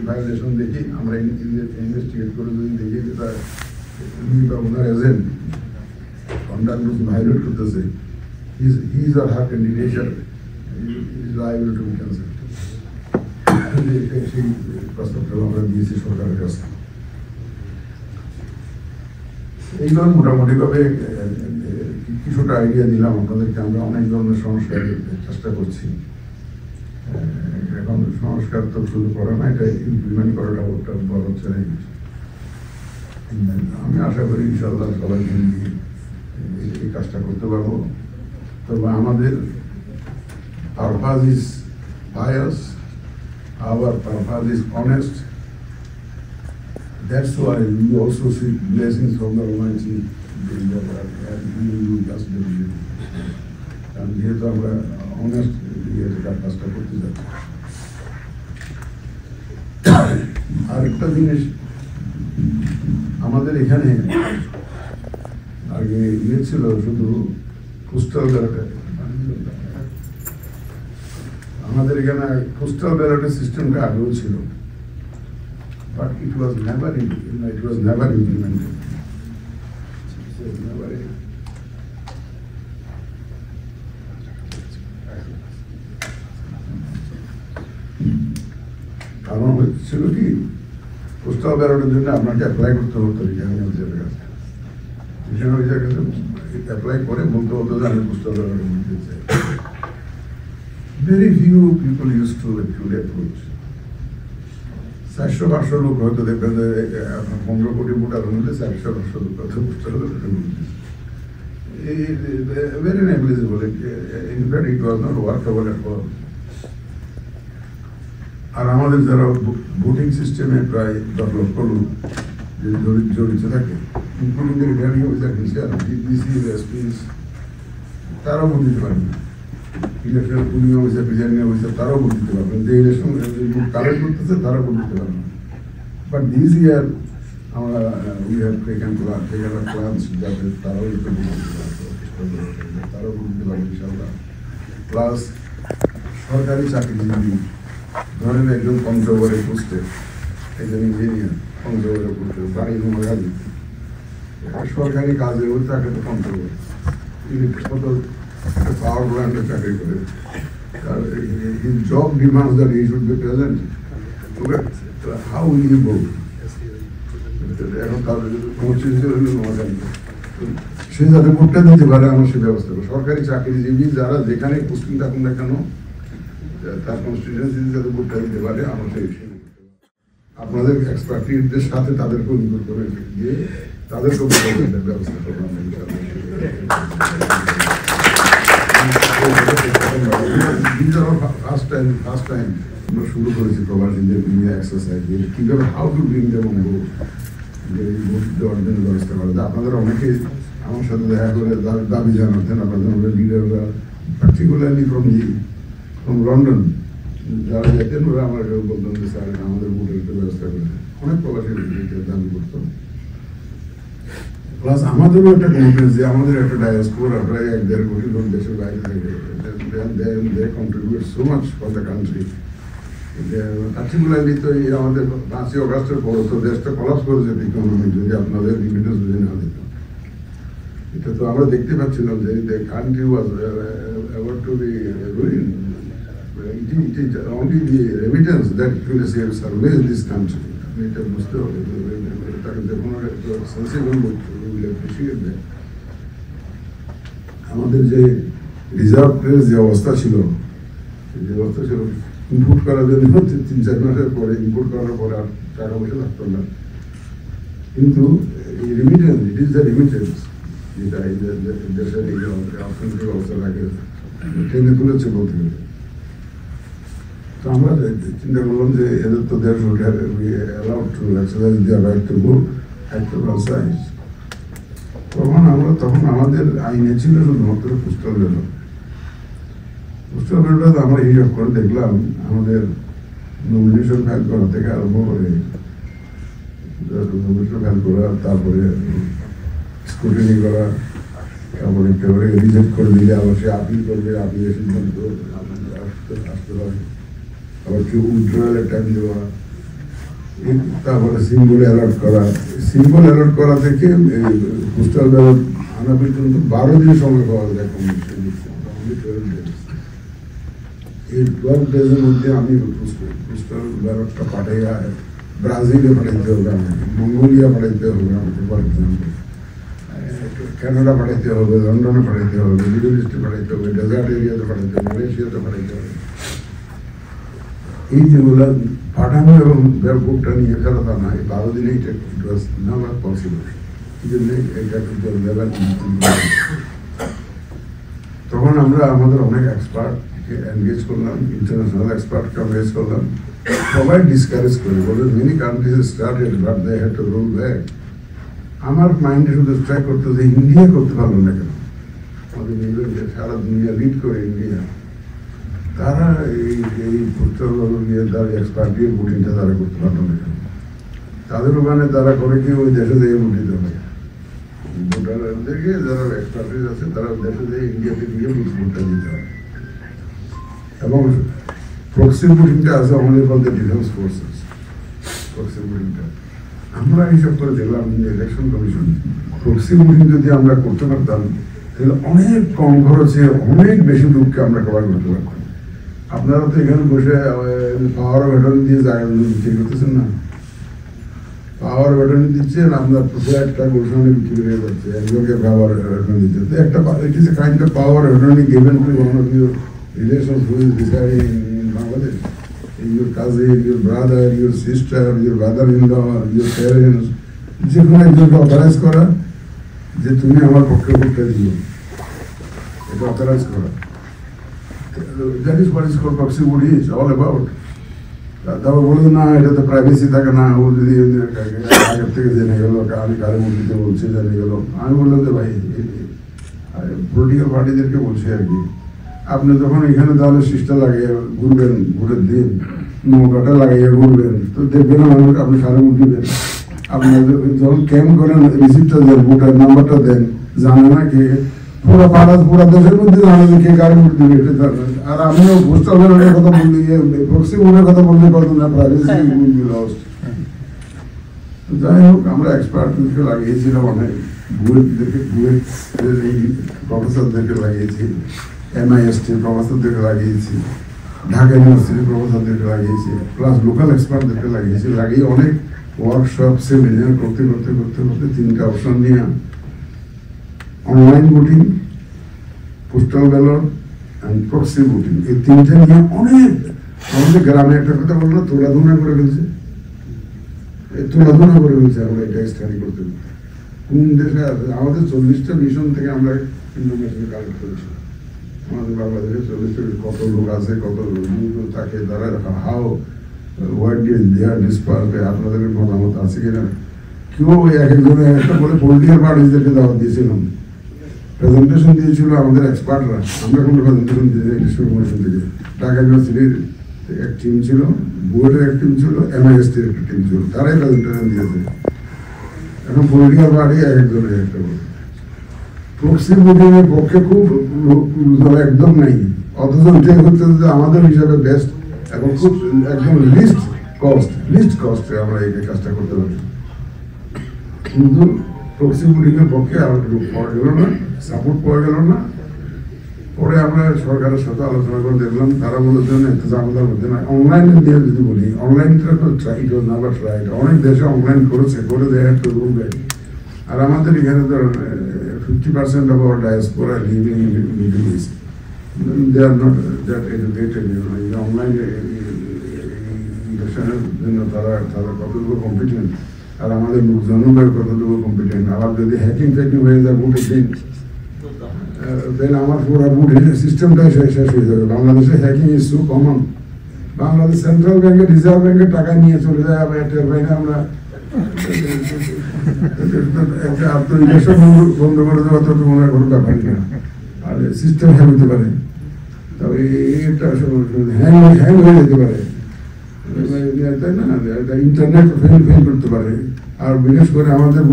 ভায়োলেশন দেখি আমরা ইনভেস্টিগেট করে যদি দেখি যেটা উনি বা ওনার এজেন্ট কন্ডাক্ট রুলস ভায়োলেট করতেছে, হিজ আর হার ক্যান্ডিডেটের is liable to be cancelled. সেই প্রস্তাবটা আমরা দিয়েছি সরকারের কাছে। এইবার মোটামুটিভাবে কিছুটা আইডিয়া দিলাম আপনাদেরকে। আমরা অনেক ধরনের সংস্কারের চেষ্টা করছি। এখন সংস্কার তো শুরু করা না, এটা ইমপ্লিমেন্ট করাটা একটা বড় চ্যালেঞ্জ। আমি আশা করি ইনশাআল্লাহ সবাই মিলে এই কাজটা করতে পারবো। তবে আমাদের purpose is pious, our purpose is honest. That's why we also seek blessings from the Almighty and He will just believe. And যেহেতু আমরা honest কাজটা করতে যাচ্ছি। আরেকটা জিনিস, আমাদের এখানে আগে ইয়ে ছিল শুধু পোস্টাল ব্যালট। আমাদের এখানে পোস্টাল ব্যালটের সিস্টেমটা আগেও ছিল, but it was never implemented. কারণ হচ্ছিল কি, পোস্টাল ব্যালটের জন্য আপনাকে অ্যাপ্লাই করতে হতো রিটার্নিং অফিসারের কাছে। রিটার্নিং অফিসারের কাছে অ্যাপ্লাই করে বলতে হতো যে আমি পোস্টাল ব্যালটে দিতে চাই। Very few people used to actually approach. 400-500 লোক হয়তো দেখবেন যে 15 কোটি ভোটার মধ্যে 400-500 লোক হয়তো very negligible. In fact, it was not workable at all. আর আমাদের যারা ভোটিং সিস্টেমে প্রায় 10 লক্ষ লোক জড়িত থাকে, including the returning officer himself, DC, SPs, তারাও ভোট দিতে পারেন না। Election polling officer, presiding officer, তারাও ভোট দিতে পারবেন। যে ইলেকশন কালেক্ট করতেছে তারাও ভোট দিতে পারবেন না। বাট দিস ইয়ার আমরা উই হ্যাভ টেকেন প্ল্যান্স যাতে তারাও একটু ভোট দিতে পারবে, তারাও ভোট দিতে পারবে ইনশাআল্লাহ। প্লাস সরকারি চাকরিজীবী, ধরেন একজন পঞ্চগড়ের পোস্টে, একজন ইঞ্জিনিয়ার পঞ্চগড়ের পোস্টে, বাড়ি নোয়াখালী, সরকারি কাজে ওই তাকে তো পঞ্চগড় কত পাওয়ার প্ল্যান্টে চাকরি করে, his job demands that he should be present. How will you vote? এখন তাদের কনস্টিটিউশন হলো নোয়াখালী, সে যাতে ভোটটা দিতে পারে আমার সে ব্যবস্থা করবো। সরকারি চাকরিজীবী যারা যেখানে পোস্টিং থাকুন না কেন, তার কনস্টিটিউশন যাতে ভোটটা দিতে পারে আমার সেই আপনাদের এক্সপার্টিসদের সাথে তাদেরকে অনুকূল করে দিয়ে তাদেরকে ব্যবস্থা করবো। ফার্স্ট টাইম আমরা শুরু করেছি প্রবাসীদের নিয়ে এক্সারসাইজ, কীভাবে how to bring them on board, vote দেওয়ার জন্য ব্যবস্থা করা। আপনাদের অনেকে আমার সাথে দেখা করে দাবি জানাতেন, আপনাদের লিডাররা পার্টিকুলারলি ফ্রম লন্ডন যারা যেতেন, ওরা আমার বলতেন যে স্যার আমাদের ভোটের একটা ব্যবস্থা করে। অনেক প্রবাসী দাবি করতাম। প্লাস আমাদেরও একটা কনফিডেন্স যে আমাদের একটা ডায়াসপোরা প্রায় 1-1.5 কোটি লোক দেশের বাইরে থাকে, they contribute so much for the country. Particularly তো এই আমাদের 5ই অগাস্টের পর তো দেশটা কলাপস করে যেত ইকোনমি যদি আপনাদের রিমিটেন্স যদি না দিত। এটা তো আমরা দেখতে পাচ্ছিলাম যে the country was about to be ruined. It is only the remittance that will survive this country. এটা বুঝতে হবে, তাকে যখন সেন্সিবল আমাদের যে রিজার্ভের যে অবস্থা ছিল ইনপুট করার জন্য 3-4 মাসের পরে ইনপুট করার পরে আর টাকা পয়সা লাগতো না। কিন্তু এই remittance, it is the remittance যেটা এই দেশের এই অর্থনৈতিক অবস্থাটাকে টেনে তুলেছে বলতে গেলে। তো আমরা চিন্তা করলাম যে এদের তো দেশ অ্যালাউড টু এক্সারসাইজ দেওয়া রাইট টু ভোট এক্সারসাইজ। তখন আমাদের আইনে ছিল শুধুমাত্র পোস্টাল ব্যালট। পোস্টাল ব্যালট আমরা হিসাব করে দেখলাম আমাদের নমিনেশন ফাইল করা থেকে আরম্ভ করে নমিনেশন ফাইল করা, তারপরে স্ক্রুটিনি করা, তারপরে একেবারে রিজেক্ট করে দিলে আবার সে আপিল করবে, আপিলের সিদ্ধান্ত আসতে হবে, আবার কেউ উইথড্রয়ালের টাইম দেওয়া, তারপরে সিম্বল অ্যালার্ট করা। সিম্বল অ্যালার্ট করা থেকে পোস্টাল ব্যালট আনা পর্যন্ত 12 দিন সময় পাওয়া যায় কমিশন। এই 12 ডেজের মধ্যে আমি পোস্টাল ব্যালটটা পাঠাইয়া ব্রাজিলে পাঠাইতে হবে, আমাকে মঙ্গোলিয়া পাঠাইতে হবে, আমাকে ফর এক্সাম্পল কানাডা পাঠাইতে হবে, লন্ডনে পাঠাইতে হবে, মিডল ইস্টে পাঠাইতে হবে, ডেজার্ট এরিয়াতে পাঠাইতে হবে, মালয়েশিয়াতে পাঠাইতে হবে। এই যেগুলো পাঠানো এবং ভোটটা নিয়ে ফেরত আনা এই 12 দিনে এটা নেওয়া পসিবল। এই জন্য এটা কিন্তু তখন আমরা আমাদের অনেক এক্সপার্টকে এনগেজ করলাম, ইন্টারন্যাশনাল এক্সপার্টকে এনগেজ করলাম, সবাই ডিসকারেজ করে বলে many countries started but they had to roll back. আমার মাইন্ডে শুধু স্ট্রাইক করতে যে ইন্ডিয়া করতে পারলো না কেন, আমাদের সারা দুনিয়া লিড করে ইন্ডিয়া, তারা এই পোস্টাল নিয়ে তার এক্সপার্ট দিয়ে ভোটিংটা তারা করতে পারলো না কেন? তাদের ওখানে তারা করে কি ওই দেশে দিয়ে ভোট দিতে হবে, ভোটারদেরকে যারা এক্সপার্টিস আছে তারা দেশে দিয়ে ইন্ডিয়াতে গিয়ে ভোটটা দিতে হবে। এবং প্রক্সি ভোটিংটা আছে আমাদের বলতে ডিফেন্স ফোর্সেস। প্রক্সি ভোটিংটা আমরা হিসাব করে দেখলাম ইলেকশন কমিশন, প্রক্সি ভোটিং যদি আমরা করতে পারতাম তাহলে অনেক কম খরচে অনেক বেশি লোককে আমরা কভার করতে পারতাম। আপনারা তো এখানে বসে পাওয়ার অফ অ্যাটর্নি দিয়ে জায়গা বিক্রি করতেছেন না, পাওয়ার অফ অ্যাটর্নি দিচ্ছেন, আপনার ফ্ল্যাটটা গোলশানে বিক্রি হয়ে যাচ্ছে, একজনকে পাওয়ার অফ অ্যাটর্নি দিচ্ছে। তো একটা it is a kind of power of attorney given to one of your relations who is residing in Bangladesh, your cousin, your brother, your sister, your brother in law, your parents, যে কোনো একজনকে authorize করা যে তুমি আমার পক্ষে ভোটটা দিও, এটা অথরাইজ করা। That is what is called proxy voting is all about. তারপর বলতো না এটাতে প্রাইভেসি থাকে না, ও যদি আগের থেকে জেনে গেলো আমি কারে ভোট দিতে বলছি জেনে গেলো। আমি বললাম যে ভাই পলিটিক্যাল পার্টিদেরকে বলছি আর কি, আপনি যখন এখানে তাহলে সিস্টেম লাগিয়ে ঘুরবেন ভোটের দিন, নৌকাটা লাগিয়ে ঘুরবেন, তো দেখবেন মানুষ আপনি সারা ভোট দিবেন। আপনার যখন ক্যাম্প করেন রিসিপ্টটা দেন, ভোটার নাম্বারটা দেন, জানে না কে পুরো পাড়া পুরো দেশের মধ্যে জানে যে কে কারে ভোট দিবে এটা জানেন। আর আমিও পোস্টাল ব্যালটের কথা বললি, প্রক্সি ভোটের কথা বললে কত না প্রাইভেসি উইল বি লস্ট। যাই হোক আমরা এক্সপার্টদেরকে লাগিয়েছিলাম, অনেক এই প্রফেসরদেরকে লাগিয়েছি, MIST প্রফেসরদেরকে লাগিয়েছি, ঢাকা ইউনিভার্সিটির প্রফেসরদেরকে লাগিয়েছি, প্লাস লোকাল এক্সপার্টদেরকে লাগিয়েছি। লাগিয়ে অনেক ওয়ার্কশপ সেমিনার করতে করতে করতে করতে 3টা অপশন নিয়ে online voting, postal ballot and proxy voting, এই 3টে নিয়ে অনেক আমাদের গ্রামে একটা কথা বললো তোলাধুনা করে ফেলছে, তোলাধুনা করে ফেলছে। আমরা এটা স্টাডি করতে কোন দেশে আছে, আমাদের 40টা মিশন থেকে আমরা ইনফরমেশন কালেক্ট করেছি। আমাদের বাংলাদেশে 40টা কত লোক আছে, কত লোক থাকে, তারা হাও হোয়াট ডিজ দেয়ার ডিসপার্স, আপনাদের মতামত আছে কিনা। কেউ এক একজনে একটা বলে পলিটিক্যাল পার্টিদেরকে দাওয়াত দিয়েছিলাম, প্রেজেন্টেশন দিয়েছিল আমাদের এক্সপার্টরা, আমরা কোনো প্রেজেন্টেশন দিয়েছি ইলেকশন কমিশন থেকে। ঢাকা ইউনিভার্সিটির এক টিম ছিল, বোর্ডের এক টিম ছিল, MIST-র একটা টিম ছিল, তারাই প্রেজেন্টেশন দিয়েছে। এখন পলিটিক্যাল পার্টি এক একজনের একটা বলে প্রক্সি ভোটিংয়ের পক্ষে খুব একদম নাই, অথচ এটাই হচ্ছে যে আমাদের হিসাবে বেস্ট এবং খুব একদম লিস্ট কস্টে আমরা এই কাজটা করতে পারি। কিন্তু প্রক্সি ভোটিংয়ের পক্ষে আর পাওয়া গেল না, সাপোর্ট পাওয়া গেল না। পরে আমরা সরকারের সাথে আলোচনা করে দেখলাম, তারা বলেছেন এতে ঝামেলার মধ্যে না। অনলাইনে দিয়ে যদি বলি, অনলাইনটা তো ট্রাই করুন, আবার ট্রাই, অনেক দেশে অনলাইন করেছে, করে দেয় একটা রুল দেয়। আর আমাদের এখানে তো 50% of our diaspora living in Middle East. They are not that educated, অনলাইনে ইলেকশনের জন্য তারা কতগুলো কম্পিটেন্ট আর আমাদের লোকজনও কতটুকু কম্পিটেন্ট। আবার যদি হ্যাকিং ফ্যাকিং হয়ে যায় ভোটের দিন, তাহলে আমার পুরো ভোটের সিস্টেমটাই শেষ হয়ে যাবে। বাংলাদেশে hacking is so common. Bangladesh central ব্যাংকে, রিজার্ভ ব্যাংকে টাকা নিয়ে চলে যায়, আমরা টের পাই না। আমরা ইলেকশন বন্ধ করে দেওয়া তো মনে কোনো ব্যাপারই না। আর সিস্টেম হ্যাং হতে পারে, তবে এটা হ্যাং হয়ে যেতে পারে, তাই না? ইন্টারনেট ফেল করতে পারে। আর বিশেষ করে আমাদের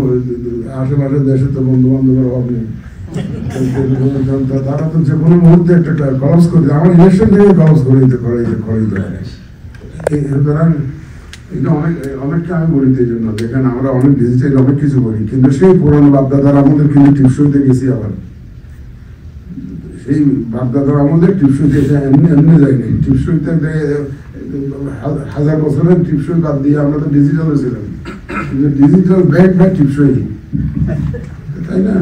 আশেপাশের দেশে তো বন্ধু বান্ধবের অভাব নেই, তারা তো যে কোনো মুহূর্তে একটা কলাপস করে দেয়। আমার ইলেকশন থেকে কলাপস করাইতে পারে। সুতরাং এটা অনেকটা আমি বলি এই জন্য, দেখেন আমরা অনেক ডিজিটাল অনেক কিছু করি, কিন্তু সেই পুরানো বাপদাদার আমাদের কিন্তু টিপসইতে গেছি। আবার সেই বাপদাদার আমাদের টিপসইতে এমনি যায়নি। টিপসইতে হাজার বছরের টিপসই বাদ দিয়ে আমরা তো ডিজিটালে ছিলাম, কিন্তু ডিজিটাল ব্যাগ বা টিপসই, তাই না?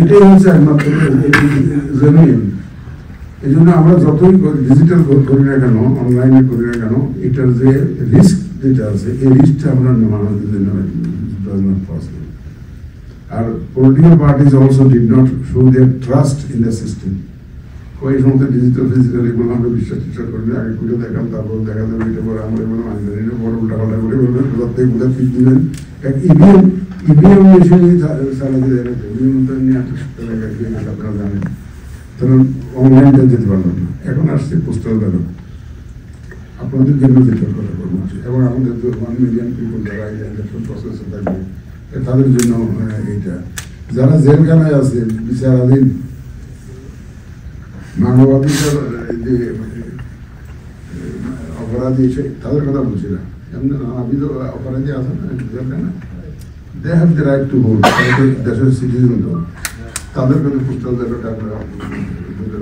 এটাই হচ্ছে একমাত্র জেনুইন। এই জন্য আমরা যতই ডিজিটাল করি না কেন, অনলাইনে করি না কেন, এটার যে রিস্ক যেটা আছে, এই রিস্কটা আমরা আমাদের জন্য পসিবল। আর political parties also did not show their trust in the system. ওই সমস্ত ডিজিটাল ফিজিক্যাল এগুলো আমরা বিশ্বাস করি না। আগে খুঁজে দেখাম, তারপর দেখা যাবে এটা পরে আমরা এগুলো মানি না, বড় উল্টাপাল্টা করে বলবেন, প্রত্যেক গুলো ফিট দিবেন। ইভিএম মেশিন চালাতে দেয় না, ইভিএম তো নিয়ে আপনারা জানেন। কারণ অনলাইন যেতে পারলাম না, এখন আসছে পোস্টাল ব্যালট। আপনাদের জন্য যেটার কথা বলছি, এবং আমাদের যে 1 মিলিয়ন পিপল যারা ইলেকশন প্রসেসে থাকবে, তাদের জন্য এইটা। যারা জেলখানায় আছে বিচারাধীন, মানবাধিকার যে অপরাধী, তাদের কথা বলছি না, এমনি নানাবিধ অপরাধী আছে না জেলখানা, they have the right to vote, দেশের সিটিজেন তো, তাদের কাছে পোস্টাল ব্যালট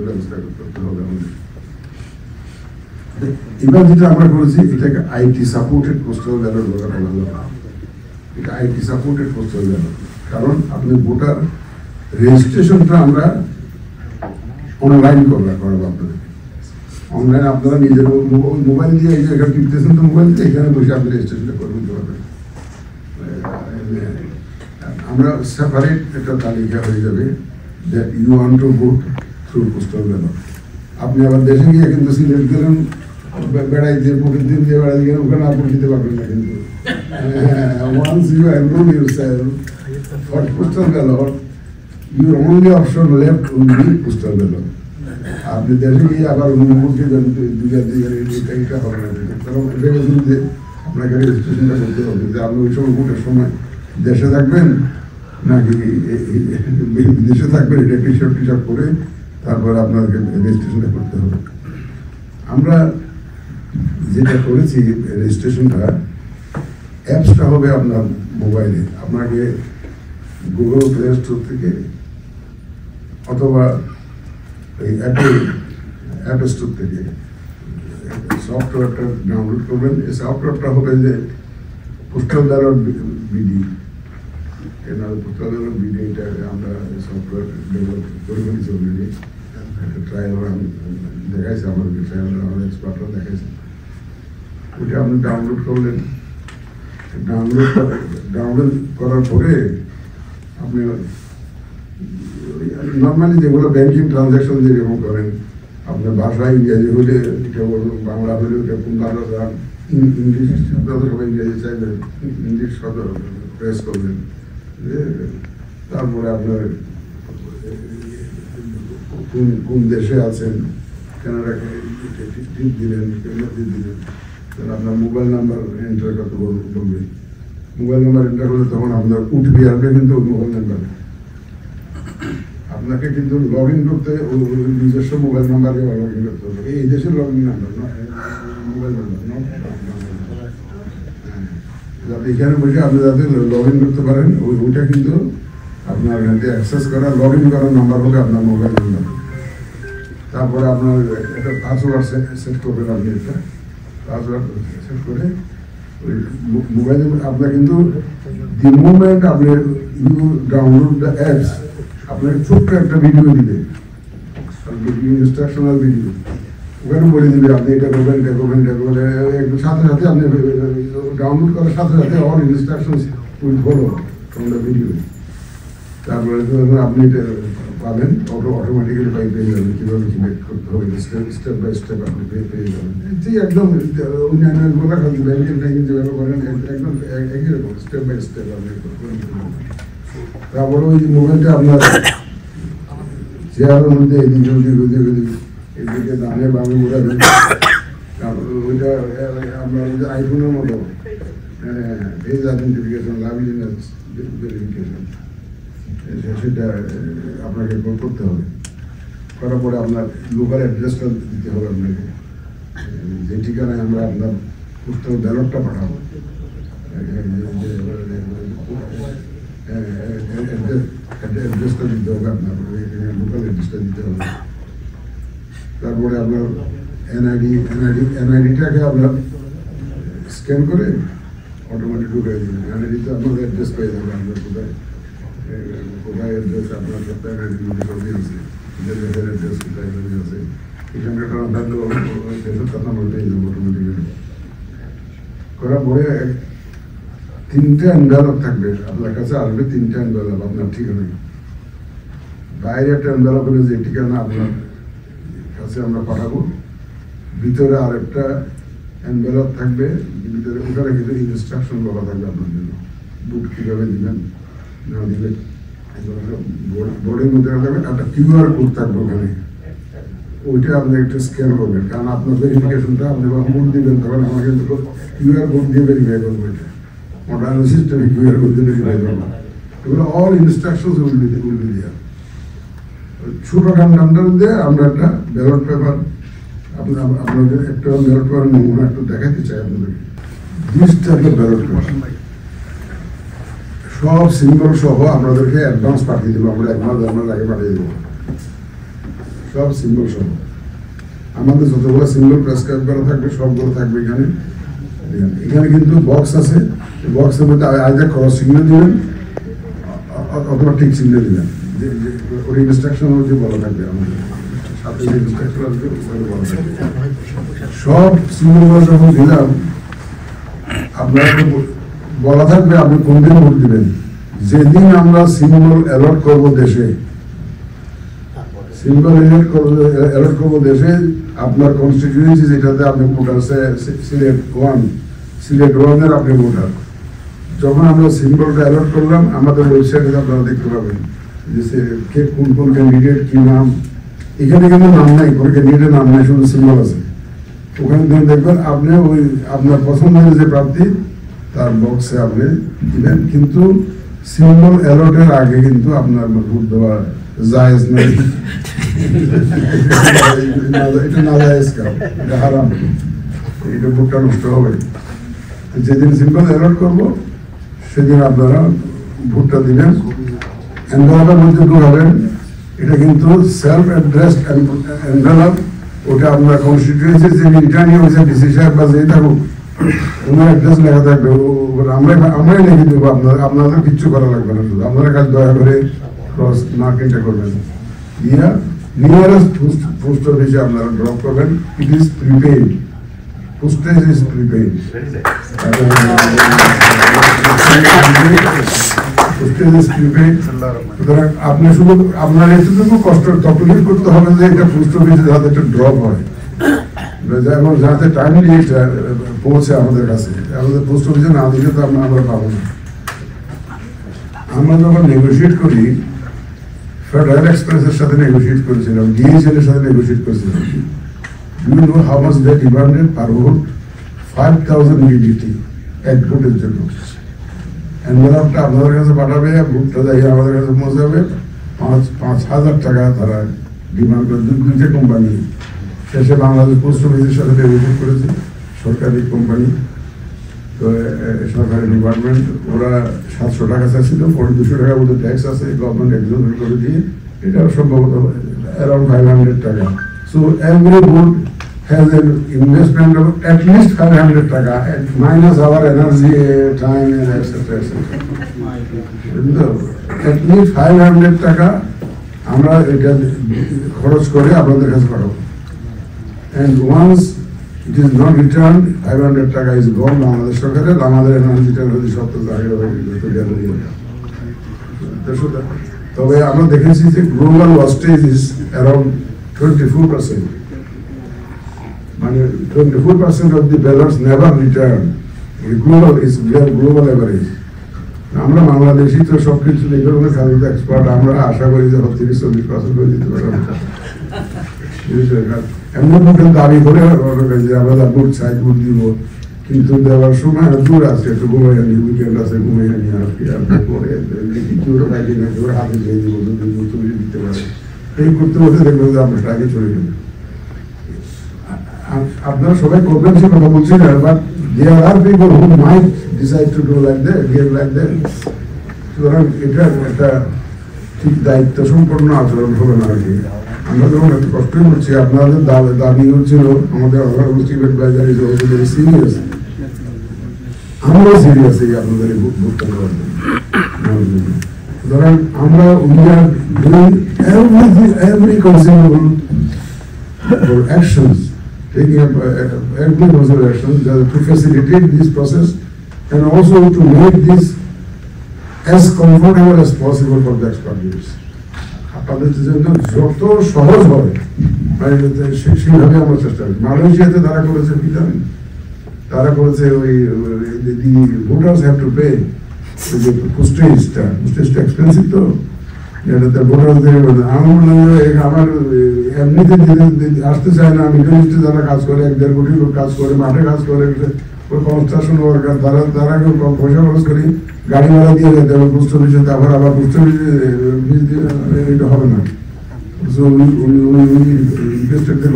ব্যবস্থা করতে হবে আমাদের। এবার যেটা আমরা করেছি, এটাকে আইটি সাপোর্টেড পোস্টাল ব্যালট বলা ভালো। এটা আইটি সাপোর্টেড পোস্টাল ব্যালট, কারণ আপনি ভোটার রেজিস্ট্রেশনটা আমরা অনলাইন করাবো আপনাদের। অনলাইন আপনারা নিজের মোবাইল দিয়ে, এই যে এখানে টিপতেছেন তো মোবাইল দিয়ে, এখানে বসে আপনি রেজিস্ট্রেশনটা করে নিতে পারবেন। আমরা সেপারেট একটা তালিকা হয়ে যাবে that you want to vote through postal ballot. আপনি আবার দেশে গিয়ে কিন্তু সিলেক্ট দিলেন, বেড়াইতে ভোটের দিন দিয়ে বেড়াইতে গেলে ওখানে আপনি দিতে পারবেন না। কিন্তু once you enroll yourself for postal ballot, your only option left will be postal ballot. আপনি দেশে গিয়ে আবার ভোটকে এইটা হবে না, কারণ যে আপনাকে রেজিস্ট্রেশনটা করতে হবে যে আপনি ওই সময় ভোটের সময় দেশে থাকবেন নাকি বিদেশে থাকবেন, এটা হিসাব করে তারপর আপনাকে রেজিস্ট্রেশনটা করতে হবে। আমরা যেটা করেছি, রেজিস্ট্রেশনটা অ্যাপসটা হবে আপনার মোবাইলে। আপনাকে গুগল প্লে স্টোর থেকে অথবা এই অ্যাপ স্টোর থেকে সফটওয়্যারটা ডাউনলোড করবেন। এই সফটওয়্যারটা হবে যে postal ballot BD. Postal ballot বিডিটা আমরা সফটওয়্যার ডেভেলপ করে ফেলেছি অলরেডি। ট্রায়াল আমি দেখাইছি, আমাদের ট্রায়াল আমাদের এক্সপার্টরা দেখাইছে। ওইটা আপনি ডাউনলোড করলেন। ডাউনলোড করার পরে আপনি নর্মালি যেগুলো ব্যাংকিং ট্রানজাকশন যেরকম করেন, আপনার ভাষা ইংরেজি হলে এটা বলুন, বাংলা হলে ওটা কোন ভাষা যান, ইংলিশ আপনারা সবাই ইংরেজি চাইবেন, ইংলিশ প্রেস করবেন। তারপরে আপনার কোন দেশে আছেন, কানাডাকে টিপ দিলেন, দিলেন, তাহলে আপনার মোবাইল নাম্বার এন্টার করতে বলবে। মোবাইল নাম্বার এন্টার করলে তখন আপনার ওটিপি আসবে, কিন্তু মোবাইল নাম্বার আপনাকে কিন্তু লগ ইন করতে নিজস্ব মোবাইল নাম্বারে লগ ইন করতে হবে। এই দেশের log in number, mobile number. এখানে বসে আপনি যাতে লগ ইন করতে পারেন, ওইটা কিন্তু আপনার অ্যাক্সেস করা, লগ ইন করার নাম্বার হবে আপনার মোবাইল নাম্বার। তারপরে আপনার একটা পাসওয়ার্ড সেট করবেন। আপনি একটা পাসওয়ার্ড সেট করে ওই মোবাইলে আপনার কিন্তু দি মুভমেন্ট আপনি ইউ ডাউনলোড দ্য অ্যাপস, আপনাকে ছোট্ট একটা ভিডিও দিবে, ইনস্ট্রাকশনাল ভিডিও। ওখানে বলে দিবে আপনি এটা করবেন এটা করবেন এটা করবেন, একটু সাথে সাথে আপনি ডাউনলোড করার সাথে সাথে all instructions will follow from the video. তারপরে আপনি এটা পাবেন, অটোমেটিক্যালি পাই পেয়ে যাবেন, কীভাবে সিলেক্ট করতে হবে স্টেপ বাই স্টেপ আপনি পেয়ে যাবেন। ঠিক একদম অন্যান্য ব্যাংকের টাইমে যেভাবে করেন একদম একই রকম স্টেপ বাই স্টেপ আপনি করে। তারপরে ওই মোবাইলটা আপনার চেয়ারের মধ্যে এদিকে এদিকে দামে বামে ঘুরাবেন। তারপরে ওইটা আপনার আইফোনের মতো ফেস আইডেন্টিফিকেশন, লাভলিনেস ভেরিফিকেশন, সেটা আপনাকে করতে হবে। করার পরে আপনার লোকাল অ্যাড্রেসটা দিতে হবে আপনাকে, যে ঠিকানায় আমরা আপনার পুস্তক ব্যালটটা পাঠাবো, অ্যাড্রেসটা দিতে হবে আপনার, লোকাল অ্যাড্রেসটা দিতে হবে। তারপরে আপনার এনআইডিটাকে আপনার স্ক্যান করে অটোমেটিক ঢুকে দেবেন। এনআইডিতে আপনার অ্যাড্রেস পেয়ে যাবে, আপনার কোথায় কোথায় অ্যাড্রেস আপনার সব এনআইডি আছে, অ্যাড্রেস কোথায় আছে, এখানকার কথা পেয়ে যাবো অটোমেটিক্যালি। করার পরে 3টে এনভেলপ থাকবে আপনার কাছে, আসবে 3টে এনভেলপ আপনার ঠিকানায়। বাইরে একটা এনভেলপ হলে যে ঠিকানা আপনার কাছে আমরা পাঠাবো, ভিতরে আরেকটা এনভেলপ থাকবে, ভিতরে ওখানে কিছু ইনস্ট্রাকশন বলা থাকবে আপনার জন্য, বুট কীভাবে দিবেন না দিবেন। বোর্ডের মধ্যে থাকবে একটা কিউআর কোড থাকবে ওখানে, ওইটা আপনি একটা স্ক্যান করবেন, কারণ আপনার ভেরিফিকেশনটা আপনি যখন বুট দিবেন তখন আমাকে কিউআর কোড দিয়ে ভেরিফাই করবো। এটা মডার্ন সিস্টেমে কিউআর কোড দিয়ে ভেরিফাই করবো। এগুলো all instructions will be there. ছোট কান্ডার দিয়ে আমরা একটা ব্যালট পেপার আপনাদের একটা ব্যালট পেপার নমুনা একটু দেখাতে চাই আপনাদেরকে। 20টা ব্যালট পেপার সব সিম্বল সহ আপনাদেরকে অ্যাডভান্স পাঠিয়ে দেবো, আমরা 1 মাস 2 মাস আগে পাঠিয়ে দেবো, সব সিম্বল সহ। আমাদের যতগুলো সিম্বল প্রেসক্রাইব করা থাকবে সবগুলো থাকবে এখানে। এখানে কিন্তু বক্স আছে, বক্সের মধ্যে আইদার ক্রস সিগন্যাল দিবেন অথবা টিক সিগন্যাল দিবেন, ওর ইনস্ট্রাকশন যে বলা থাকবে আমাদের সাথে, যে ইনস্ট্রাকশন আসবে ওখানে বলা থাকবে। সব সিম্বলগুলো যখন দিলাম আপনার বলা থাকবে আপনি কোন দিন ভোট দিবেন। যেদিন আমরা সিম্বল অ্যালট করবো দেশে, সিম্বল অ্যালট করবো দেশে, আপনার কনস্টিটিউয়েন্সি যেটাতে আপনি ভোটার সিলেট 1-এর আপনি ভোটার, যখন আমরা সিম্বলটা অ্যালট করলাম আমাদের ওয়েবসাইটে আপনারা দেখতে পাবেন যে কে কোন কোন ক্যান্ডিডেট কি নাম। এখানে কিন্তু নাম নাই, কোনো ক্যান্ডিডেটের নাম নাই, শুধু সিম্বল আছে। ওখানে দেখবেন আপনি ওই আপনার পছন্দের যে প্রার্থী তার বক্সে আপনি দিবেন, কিন্তু সিম্বল অ্যালটের আগে কিন্তু আপনার ভোট দেওয়া জায়েজ নেই। এটা না জায়েজ কাজ, এটা হারাম, এটা ভোটটা নষ্ট হবে। যেদিন সিম্বল অ্যালট করবো সেদিন আপনারা ভোটটা দিবেন। এনভেলপের মধ্যে ঢুকাবেন, এটা কিন্তু সেলফ অ্যাড্রেসড এনভেলপ, ওটা আপনার কনস্টিটিউয়েন্সির যে রিটার্নিং হয়েছে ডিসি সাহেব বা যেই থাকুক ওনার অ্যাড্রেস লেখা থাকবে, আমরাই লিখে দেবো, আপনাদের কিচ্ছু করা লাগবে না, শুধু আপনারা কাজ দয়া করে ক্রস মার্কিংটা করবেন। নিয়ারেস্ট পোস্ট অফিসে আপনারা ড্রপ করবেন। It is prepaid, postage is prepaid, সুতরাং আপনি শুধু আপনার এতটুকু কষ্ট তখনই করতে হবে যে এটা পোস্ট অফিসে যাতে একটা ড্রপ হয় এবং যাতে টাইমলি পৌঁছে আমাদের কাছে। আমাদের পোস্ট অফিসে না দিলে তো আমরা পাবো না। আমরা যখন নেগোসিয়েট করি, ফেডারেল এক্সপ্রেসের সাথে নেগোসিয়েট করেছিলাম, ডিএইচএল এর সাথে নেগোসিয়েট করেছিলাম। You know how much they demanded per vote? 5000 DDT এক ভোটের জন্য। এনভেলপটা আপনাদের কাছে পাঠাবে, ভোটটা যাই আমাদের কাছে পৌঁছাবে, 5,000 টাকা তারা ডিমান্ড করে। দুইটা কোম্পানি শেষে বাংলাদেশ পোস্ট অফিসের সাথে নেগোসিয়েট করেছে, সরকারি কোম্পানি, তো সরকারি ডিপার্টমেন্ট, ওরা 700 টাকা চাইছিল, পরে 200 টাকা মতো ট্যাক্স আছে, গভর্নমেন্ট এক্সেম্পট করে দিয়ে এটা সম্ভবত অ্যারাউন্ড 500 টাকা। So every vote has an investment of at least 500 টাকা, minus our energy, time, and etc. At least 500 টাকা আমরা এটা খরচ করে আপনাদের কাছে পাঠাবো। and once it is not returned, 500 টাকা is gone বাংলাদেশ সরকারের, আমাদের রিটার্ন হতে 70 টাকা তবে আমরা দেখেছি যে গ্লোবাল ওয়েস্টেজ ইজ অ্যারাউন্ড 24%, মানে 24% of the balance never return. Global is global average. আমরা বাংলাদেশি তো সবকিছু এই ধরনের খাদ্য এক্সপার্ট, আমরা আশা করি যে 30-40% করে দিতে পারবো। এমন মুখে দাবি করে যে আমরা বুট চাই, বুট দিব, কিন্তু দেওয়ার সময় দূর আছে, একটু ঘুমাইয়া নি, উইকেন্ড আছে, ঘুমাইয়া নি আর কি, আর পরে কিছুটা বাইরে না করে হাতে দিয়ে দিব, যদি তৈরি দিতে পারে। এই করতে করতে দেখবেন যে আমরা আগে চলে গেল। আপনারা সবাই করবেন সে কথা বলছি না, but there are people who might decide to do like that, behave like that. সুতরাং এটা একটা ঠিক দায়িত্ব সম্পন্ন আচরণ হবে না আর কি। আমরা যখন একটু কষ্টই করছি, আপনাদের দাবি হচ্ছিল আমাদের chief adviser is also very serious, আমরা সিরিয়াস এই আপনাদের ভুক্ত করার জন্য। সুতরাং আমরা we are doing every conceivable for actions, taking up every possible action to facilitate this process and also to make this as comfortable as possible for the expatriates. আপনাদের জন্য যত সহজ হবে সেইভাবে আমরা চেষ্টা করি। মালয়েশিয়াতে তারা করেছে কি জানেন, তারা করেছে ওই ভোটার্স হ্যাভ টু পে পোস্টেজটা এক্সপেন্সিভ, তো এটাতে ভোটারদের আমার এমনিতে আসতে চায় না। মিডল ইস্টে যারা কাজ করে, 1-1.5 কোটি লোক কাজ করে, মাঠে কাজ করে, কনস্ট্রাকশন ওয়ার্কার, তারা পয়সা খরচ করি, গাড়ি ভাড়া দিয়ে যেতে হবে পোস্ট অফিসে, আবার পোস্ট অফিসে এটা হবে না।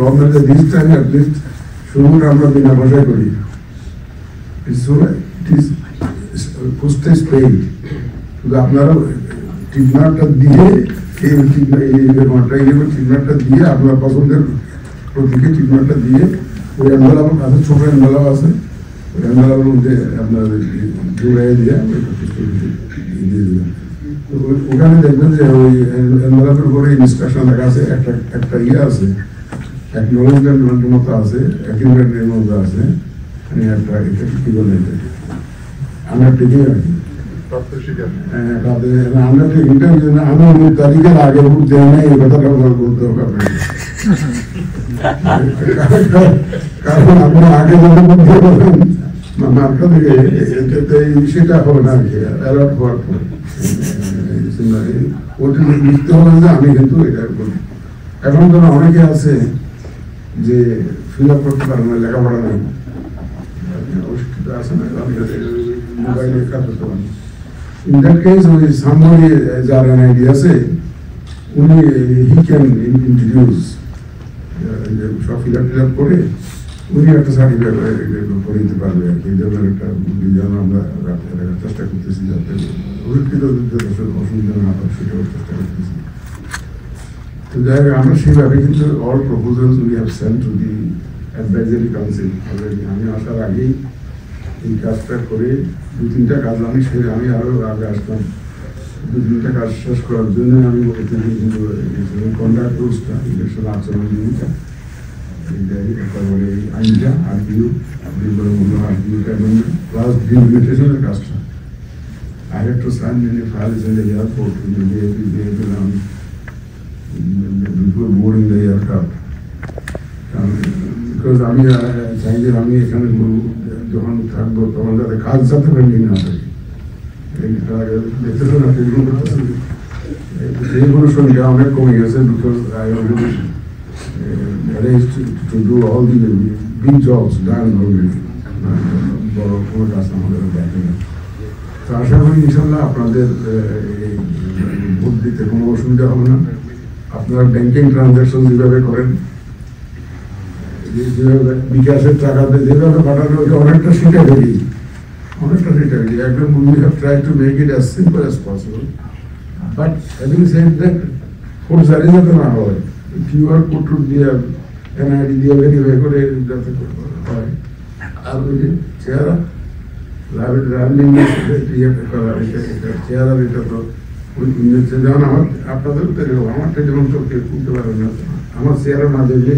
গভর্নমেন্টের দিস টাইম অ্যাটলিস্ট শুরুটা আমরা বিনা পয়সায় করি। পোস্টেজ পেইড, শুধু আপনারা ট্রিটমেন্টটা দিয়ে ট্রিটমেন্টটা দিয়ে আপনার পছন্দের প্রতীকে ট্রিটমেন্টটা দিয়ে ওই এনভেলপ আছে, ছোট এনভেলপ আছে, ওই এনভেলপের মধ্যে আপনার জুড়াই দিয়ে দিয়ে দেবেন। ওখানে দেখবেন যে ওই এনভেলপের পরে ইনস্ট্রাকশন লেখা আছে, একটা ইয়ে আছে, অ্যাকনোলেজমেন্টের মতো আছে, এগ্রিমেন্টের মধ্যে আছে, একটা এটা কি বলে আন্ডারটেকিং আর কি। আমি তারিখের আগে ভোট দেয় নাই এই কথাটা বলতে হবে, কারণ আপনি আগে যদি ভোট দিয়ে বলেন মার্কা থেকে সেটা হবে না আর কি, অ্যালার্ট হওয়ার পর ওটা লিখতে হবে যে আমি কিন্তু এটা করি। এখন তো অনেকে আছে যে ফিল আপ করতে পারে না, লেখাপড়া নেই, অশিক্ষিত আছে না, মোবাইলে কাজ করতে পারে। In that case, somebody যার NID আছে, উনি he can introduce সব ফিল আপ করে উনি একটা সার্টিফিকেট করে দিতে পারবে আর কি। যেমন একটা যেন আমরা চেষ্টা করতেছি যাতে অশিক্ষিত অসুবিধা না হয় সেটাও চেষ্টা করতেছি। তো যাই হোক, আমরা সেইভাবে কিন্তু all proposals we have sent to the advisory council already. আমি আসার আগেই এই কাজটা করে 2-3টা কাজ আমি আরো আগে আসলাম, 2-3টা কাজ শেষ করার জন্য আমি কিন্তু কন্ডাক্ট রুলসটা, ইলেকশন আচরণ বিধিটা, তারপরে আইনটা আরপিউ আরপিউটা এবং প্লাস ডিলিমিটেশনের কাজটা I had to sign many files in the airport before boarding the aircraft. Because আমি চাই যে আমি এখানে যখন থাকবো তখন যাতে কাজ যাতে পেন্ডিং না থাকে, দেখতেছো না টেলিফোন করতেছে, টেলিফোনের সংখ্যা অনেক কমে গেছে। Because I already arranged to do all the big jobs done already, বড় কোনো কাজ আমাদের দেখে না। তো আশা করি ইনশাল্লাহ আপনাদের ভোট দিতে কোনো অসুবিধা হবে না। আপনারা ব্যাংকিং ট্রানজাকশন যেভাবে করেন, বিকাশের টাকাতে যেভাবে পাঠানো, অনেকটা শিখে ফেলি, একদম we have tried to make it as simple as possible. But having said that, খুব জারি যাতে না হয়, QR কোড দিয়ে NID দিয়ে ভেরিফাই করে যাতে হয়। আর ওই যে চেহারা রানিং চেহারা এটা তো যেমন আপনাদের আমারটা যেমন চোখে খুলতে পারবেন না, আমার চেয়ারও না দেখলে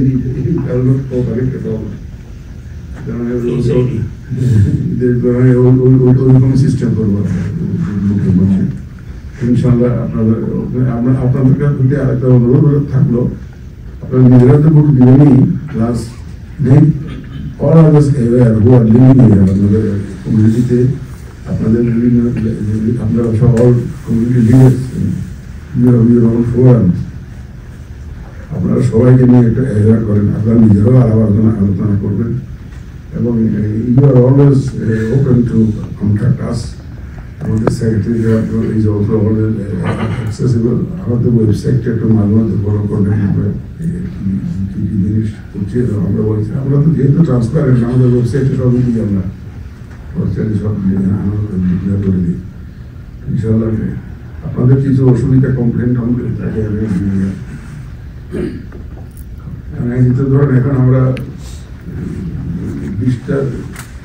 ওইরকম সিস্টেম করবো ইনশাল্লাহ। আপনাদের প্রতি আরেকটা অনুরোধ থাকলো, আপনারা নিজেরা তো ভোট দিবেনই, plus all others aware who are living here, আপনাদের কমিউনিটিতে আপনাদের বিভিন্ন আপনারা সকল কমিউনিটি লিডার্স ফোরাম, আপনারা সবাইকে নিয়ে একটা অ্যাওয়ার করেন, আপনারা নিজেরাও আলোচনা করবেন এবং you are always open to contact us. আমাদের secretary is also always accessible. আমাদের ওয়েবসাইটটা একটু মাঝে মাঝে ফলো করবেন, কি জিনিস হচ্ছে আমরা বলছি। আমরা তো যেহেতু ট্রান্সপারেন্ট, আমাদের ওয়েবসাইটে সব দিই, আমরা ওয়েবসাইটে সব ডিক্লেয়ার করে দিই। ইনশাল্লাহ আপনাদের কিছু অসুবিধা কমপ্লেন তাকে ধরেন এখন আমরা 20টা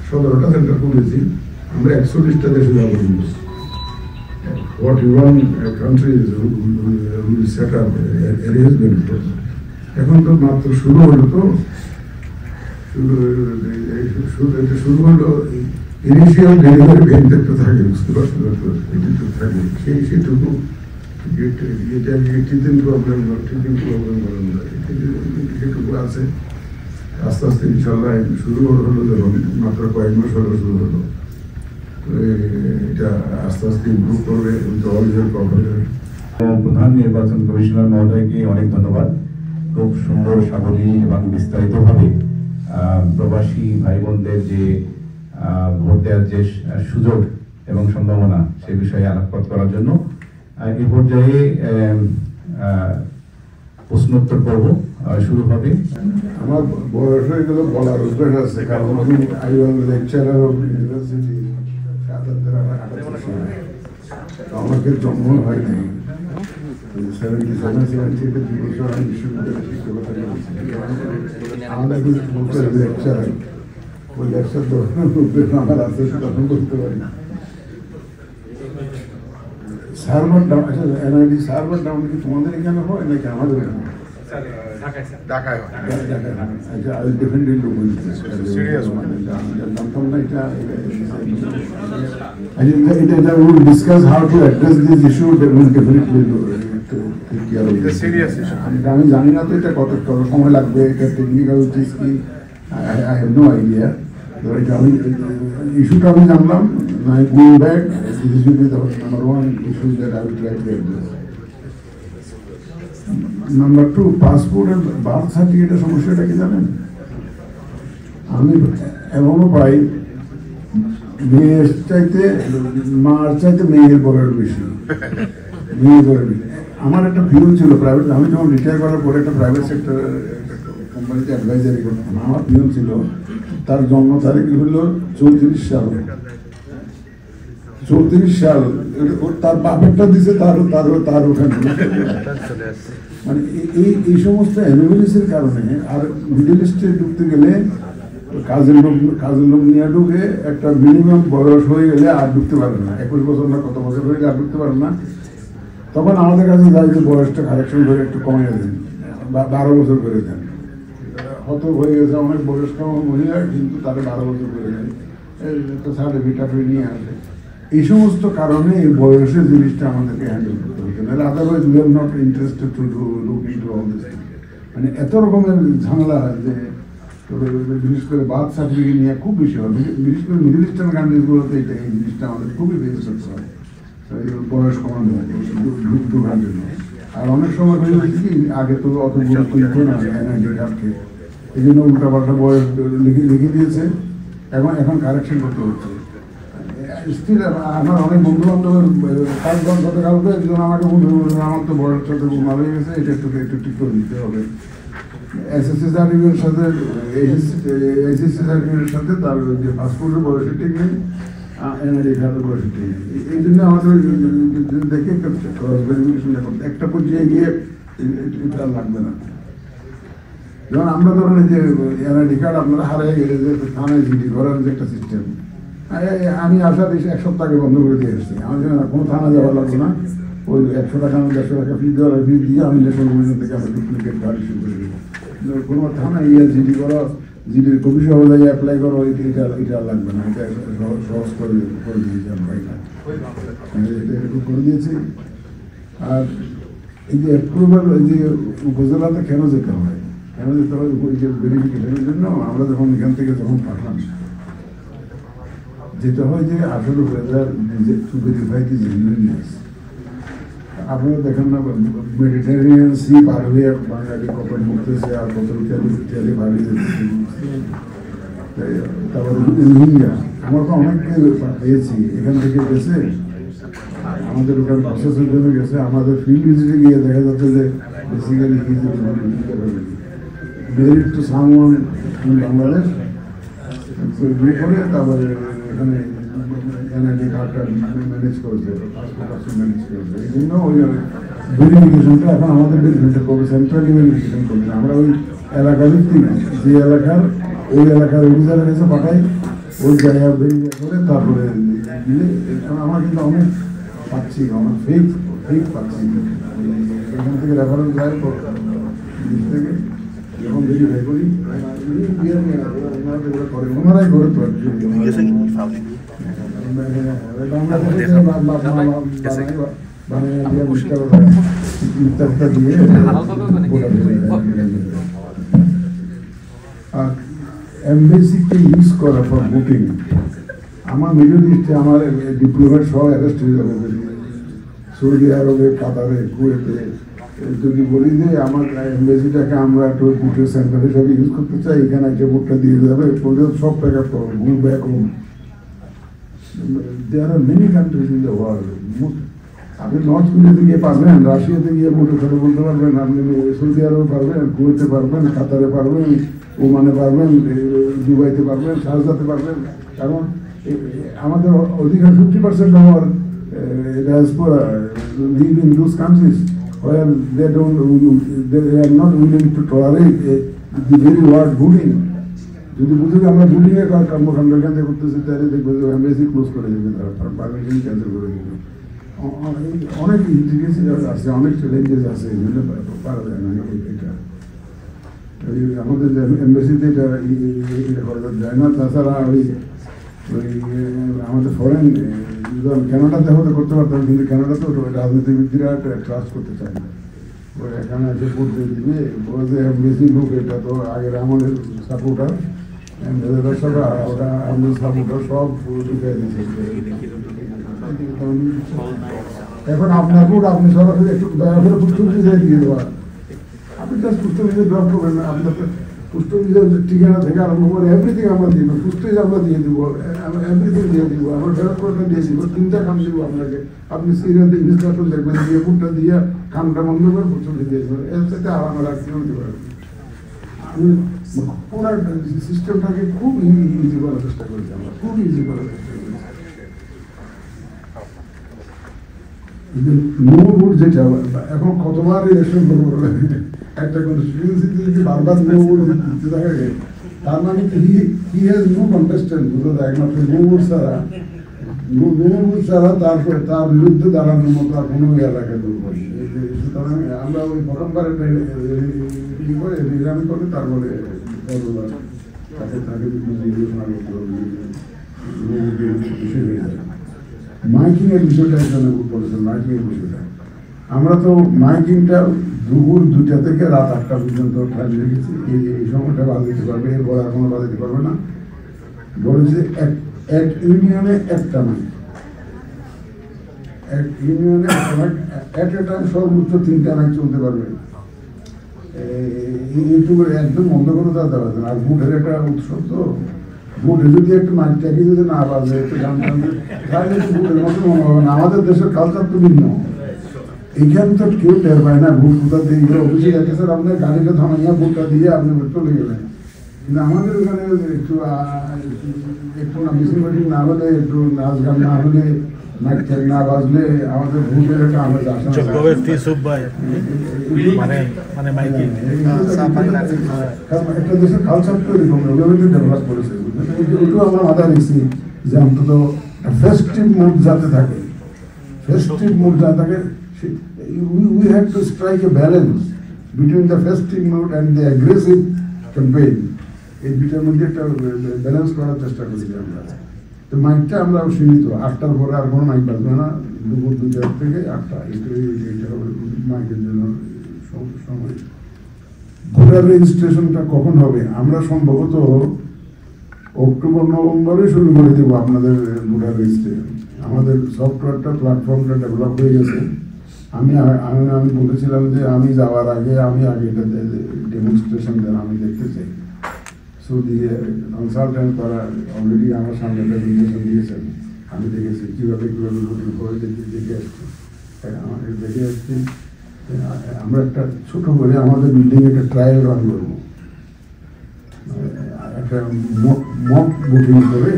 17টা সেন্টার খুলেছি, আমরা 140টা দেশে যাবো। What you want countries will set up arrangement for. এখন তো মাত্র শুরু হলো, তো শুরু হলো ইনিশিয়াল ডেলিভারি পেনটা তো থাকে, বুঝতে পারছো তো, এটি তো থাকে সেটুকু এটা টিচিং প্রবলেম বলেন সেটুকু আছে। আস্তে আস্তে ইনশাল্লাহ শুরু হলো, যখন মাত্র কয়েক মাস হলো শুরু হলো, এটা আস্তে আস্তে ইমপ্রুভ করবে। প্রধান নির্বাচন কমিশনার মহোদয়কে অনেক ধন্যবাদ। খুব সুন্দর, সাবলীল এবং বিস্তারিতভাবে প্রবাসী ভাই বোনদের যে ভোট দেওয়ার যে সুযোগ এবং সম্ভাবনা সে বিষয়ে আলোকপাত করার জন্য এই পর্যায়ে প্রশ্নোত্তর পর্ব শুরু হবে। আমার বয়স হয়ে গেল, বলার অভ্যাস আছে, কারণ আমি লেকচারার অফ ইউনিভার্সিটি আমাকে জন্ম হয়নি। 77 2 বছর আমি বিশ্ববিদ্যালয়ে শিক্ষকতা করেছি। আমাদের বলতে লেকচারার, ওই লেকচার তো আমার আছে, তখন করতে পারি না। সার্ভার ডাউন, আচ্ছা এনআইডি সার্ভার ডাউন কি তোমাদের এখানে হয় নাকি আমাদের এখানে? ঢাকায় হয়। আচ্ছা, I differently look into this serious one. জানতাম না এটা। এটা will discuss how to address this issue, that will definitely take care of this serious issue. আমি জানি না তো এটা কত সময় লাগবে, এটা টেকনিক্যাল চিজ কি, আই হ্যাভ নো আইডিয়া। আমি ইস্যুটা আমি জানলাম, going back, this will be the number one issue that I will try to address. Number 2, passport R birth সার্টিফিকেটের সমস্যাটা কি জানেন? আমি এমনও পাই মেয়ের চাইতে মার চাইতে মেয়ের বলার বেশি, মেয়ের বলার বেশি। আমার একটা পিউন ছিল প্রাইভেট, আমি যখন রিটায়ার করার পরে একটা প্রাইভেট সেক্টরের কোম্পানিতে অ্যাডভাইজারি করতাম। আমার পিউন ছিল, তার জন্ম তারিখ হলো 34 সাল। 34 সাল, তার বাপেরটা দিছে তার ওখানে। মানে এই সমস্ত অ্যানোমালিসের কারণে আর মিডল ইস্টে ঢুকতে গেলে কাজের লোক নিয়ে ঢুকে একটা মিনিমাম বয়স হয়ে গেলে আর ঢুকতে পারে না। 21 বছর না কত বছর হয়ে গেলে আর ঢুকতে পারে না। তখন আমাদের কাছে যাই যে বয়সটা কারেকশন করে একটু কমিয়ে দেন, 12 বছর করে দেন। হয়তো হয়ে গেছে অনেক বয়স্ক মহিলা, কিন্তু তারা 12 বছর করে দেন, তো সার্টিফিকেট নিয়ে আসে। এই সমস্ত কারণে এই বয়সের জিনিসটা আমাদেরকে হ্যান্ডেল করতে হচ্ছে, নাহলে otherwise we are not interested to do look into all this. মানে এত রকমের ঝামেলা হয় যে বিশেষ করে বার্থ সার্টিফিকেট নিয়ে খুব বেশি হয়। বিশেষ করে মিডল ইস্টার্ন কান্ট্রিজগুলোতে এই জিনিসটা আমাদের খুবই বেশি হয়, বয়স কমানো হয় ঢুকার জন্য। আর অনেক সময় হয়ে হয়েছে কি, আগে তো অত গুরুত্ব দিত না এনআইডি কার্ডকে, এই জন্য উল্টাপাল্টা বয়স লিখে দিয়েছে, এখন কারেকশন করতে হচ্ছে। স্টিল আমার অনেক বন্ধু বান্ধবের গতকালকে একজন আমাকে বললেন আমার তো বয়সটা তো ভালো হয়ে গেছে, এটা একটু ঠিক করে দিতে হবে। এসএসসি সার্টিফিকেটের সাথে এসএসসি সার্টিফিকেটের সাথে তার যে পাসপোর্টের বয়সের ঠিক নেই, এনআইডি কার্ডের বয়সের ঠিক নেই। এই জন্য আমাদের দেখে ক্রস ভেরিফিকেশন করতে একটা পর্যায়ে গিয়ে এটা লাগবে না। যেমন আমরা ধরেন যে এনআইডি কার্ড আপনারা হারিয়ে গেলে যে থানায় জিডি করার যে একটা সিস্টেম, আমি আসার 1 সপ্তাহ আগে বন্ধ করে দিয়ে এসেছি। আমি কোনো থানা যাওয়া লাগবে না, ওই 100 টাকা 150 টাকা ফি দেওয়ার ফি দিয়ে আমি ন্যাশনাল কমিশন থেকে আমার ডুপ্লিকেট কার্ড ইস্যু করে দেবো। কোনো থানা জিডি করো, জিডির কপি সহ যাই অ্যাপ্লাই করো, এটা লাগবে না, এটা সহজ করে দিয়েছি আমরা, এটা এরকম করে দিয়েছি। আর এই যে অ্যাপ্রুভাল, এই যে উপজেলাতে কেন যেতে হয়, ওই যে ভেরিফিকেশনের জন্য আমরা যখন এখান থেকে যখন পাঠান যেটা হয় যে আসলে টু ভেরিফাই দি জেনুইননেস। আপনারা দেখেন না মেডিটেরিয়ান সি পার হয়ে বাঙালি কত মুখতেছে আর কত ইত্যাদি বাড়িয়ে তারপরে রোহিঙ্গা আমরা তো অনেককে পেয়েছি এখান থেকে গেছে, আমাদের ওখানে প্রসেসের জন্য গেছে, আমাদের ফিল্ড ভিজিটে গিয়ে দেখা যাচ্ছে যে basically merit to someone in Bangladesh করে তারপরে এখানে এনআইডি কার্ডটা ম্যানেজ করেছে, ম্যানেজ করেছে। এই জন্য ওই ভেরিফিকেশনটা এখন আমাদের ভেরিফিকেশন করবে, সেন্ট্রালি ভেরিফিকেশন করবে। আমরা ওই এলাকা ভিত্তিক যে এলাকার ওই এলাকার অফিসারের কাছে পাঠাই, ওই জায়গা ভেরিফাই করে তারপরে দিলে। আমরা কিন্তু অনেক পাচ্ছি, অনেক ফেক পাচ্ছি, এখান থেকে রেফারেন্স যায় থেকে যখন ভেরিফাই করি ওনারাই করে তো এমবেসিকে ইউজ করা ফর বুকিং। আমার মিডল ইস্টে আমার ডিপ্লোমেট সহ অ্যারেস্ট হয়ে যাবে, সৌদি আরবে, কাতারে, কুয়েতে। যদি বলি যে আমার এমবেসিটাকে আমরা একটু বুটের সেন্টার হিসাবে ইউজ করতে চাই, এখানে একটা বুটটা দিয়ে যাবে, সব প্যাক আপ করবো, move back home. There are many countries in the world. আপনি নর্থ কোরিয়াতে গিয়ে পারবেন, রাশিয়াতে গিয়ে বুটে ধরে বলতে পারবেন, আপনি সৌদি আরবে পারবেন, কুয়েতে পারবেন, কাতারে পারবেন, ওমানে পারবেন, দুবাইতে পারবেন, শারজাতে পারবেন। কারণ আমাদের অধিকাংশ 50% আমার diaspora live in those countries where they are not willing to tolerate the very word bullying. যদি বুঝি যে আমরা বুলিং এর কর্মকাণ্ড এখান থেকে করতেছি, তাহলে দেখবে যে এমবেসি ক্লোজ করে দেবে, তারা পারমিশন ক্যান্সেল করে দেবে। অনেক ইন্টিগ্রেশন আছে, অনেক চ্যালেঞ্জেস আছে, এগুলো পারা যায় না। এটা আমাদের এমবেসিতে এটা করা যায় না। তাছাড়া ওই আমাদের ফরেন কানাডাতে হতে করতে পারতাম, কিন্তু কানাডাতে রাজনীতিবিদরা ট্রাস্ট করতে চায় না। ওই এখানে এসে করতে দিবে, বলতে এমবেসি লোক এটা তো আগের আমাদের সাপোর্টার, ওটা আমাদের সাপোর্টার সব ঢুকাই দিচ্ছে। এখন আপনার বুট আপনি সরাসরি একটু দয়া করে পুষ্টভিজে দিয়ে দেওয়া, আপনি জাস্ট পুষ্টভিজে ড্রপ করবেন না, আপনার পুষ্টভিজের ঠিকানা থেকে আরম্ভ করে এভরিথিং আমরা দিব, পুষ্টভিজ আমরা দিয়ে দিব, এভরিথিং দিয়ে দিব, আমরা ডেভেলপ করে দিয়ে দিব, 3টা কাম দিব আপনাকে। আপনি সিরিয়াল ইনস্ট্রাকশন দেখবেন, দিয়ে বুটটা দিয়ে কামটা বন্ধ করে পুষ্টভিজ দিয়ে দেবেন, এর সাথে আলাদা রাখতে হতে পারে। আমি পুরো সিস্টেমটাকে খুব ইজি করার চেষ্টা করেছি, আমরা খুব ইজি করার চেষ্টা করেছি। নো ভোট যেটা এখন কতবার ইলেকশন করবো, একটা কনস্টিটিউয়েন্সিতে যদি বারবার নো ভোট দিতে থাকে, তার মানে হি হ্যাজ নো কন্টেস্টেন্ট, বুঝতে যায় একমাত্র নো ভোট ছাড়া, নো ভোট ছাড়া তারপরে তার বিরুদ্ধে দাঁড়ানোর মতো আর কোনো এলাকা দুর্বল। সুতরাং আমরা ওই প্রথমবার করে নির্মাণ করে তারপরে তাকে তাকে মাইকিং এর বিষয়টা এখানে বলেছেন, মাইকিং এর বিষয়টা আমরা তো মাইকিংটা দুপুর 2টা থেকে রাত 8টা পর্যন্ত খালি রেখেছি। এই সময়টা বাদ দিতে পারবে, এরপর আর কোনো বাদ দিতে পারবে না। বলেছে এক ইউনিয়নে একটা মাইক, এক ইউনিয়নে এক একটা সর্বোচ্চ 3টা মাইক চলতে পারবে। ইউটিউবের একদম বন্ধ করে দেওয়া যাবে না। আর ভোটের একটা উৎসব, তো ভোটে যদি একটু মাইকটাকে যদি না বাজে, একটু গান টান তাহলে ভোটের মতো মনে হবে না। আমাদের দেশের কালচার তো ভিন্ন, এইখানে তো কেউ টের পায় না ভোট কোথা দিয়ে অফিসে গেছে, স্যার আপনার গাড়িটা থামাইয়া ভোটটা দিয়ে আপনি চলে গেলেন। কিন্তু আমাদের ওখানে একটু একটু মিছিল মিটিং না হলে, একটু নাচ গান না হলে, মাইক না বাজলে আমাদের ভোটের একটা আমেজ আসে না। একটা দেশের কালচার তো এরকম ডেভেলপ করেছে, ওইটাও আমরা মাথায় রেখেছি যে অন্তত ফেস্টিভ মুড যাতে থাকে, ফেস্টিভ মুড যাতে থাকে we have to strike a balance between the festive mood and the aggressive campaign. এই দুটার মধ্যে একটা ব্যালেন্স করার চেষ্টা করি আমরা। তো মাইকটা আমরা সীমিত, 8টার পরে আর কোনো মাইক বাজবে না, দুপুর 2টা থেকে 8টা, এইটা মাইকের জন্য সময়। ভোটার রেজিস্ট্রেশনটা কখন হবে? আমরা সম্ভবত অক্টোবর নভেম্বরে শুরু করে দেবো আপনাদের ভোটার রেজিস্ট্রেশন। আমাদের সফটওয়্যারটা প্ল্যাটফর্মটা ডেভেলপ হয়ে গেছে। আমি বলেছিলাম যে আমি যাওয়ার আগে এটা ডেমনস্ট্রেশন দেন, আমি দেখতে চাই। সো দিয়ে কনসালটেন্ট করা অলরেডি আমার সামনে প্রেজেন্টেশন দিয়েছেন, আমি দেখেছি কীভাবে ভোটিং করে দেখে আসছি। আমাকে দেখে আসছি আমরা একটা ছোট করে আমাদের বিল্ডিং একটা ট্রায়াল রান করবো, একটা মক বুকিং করে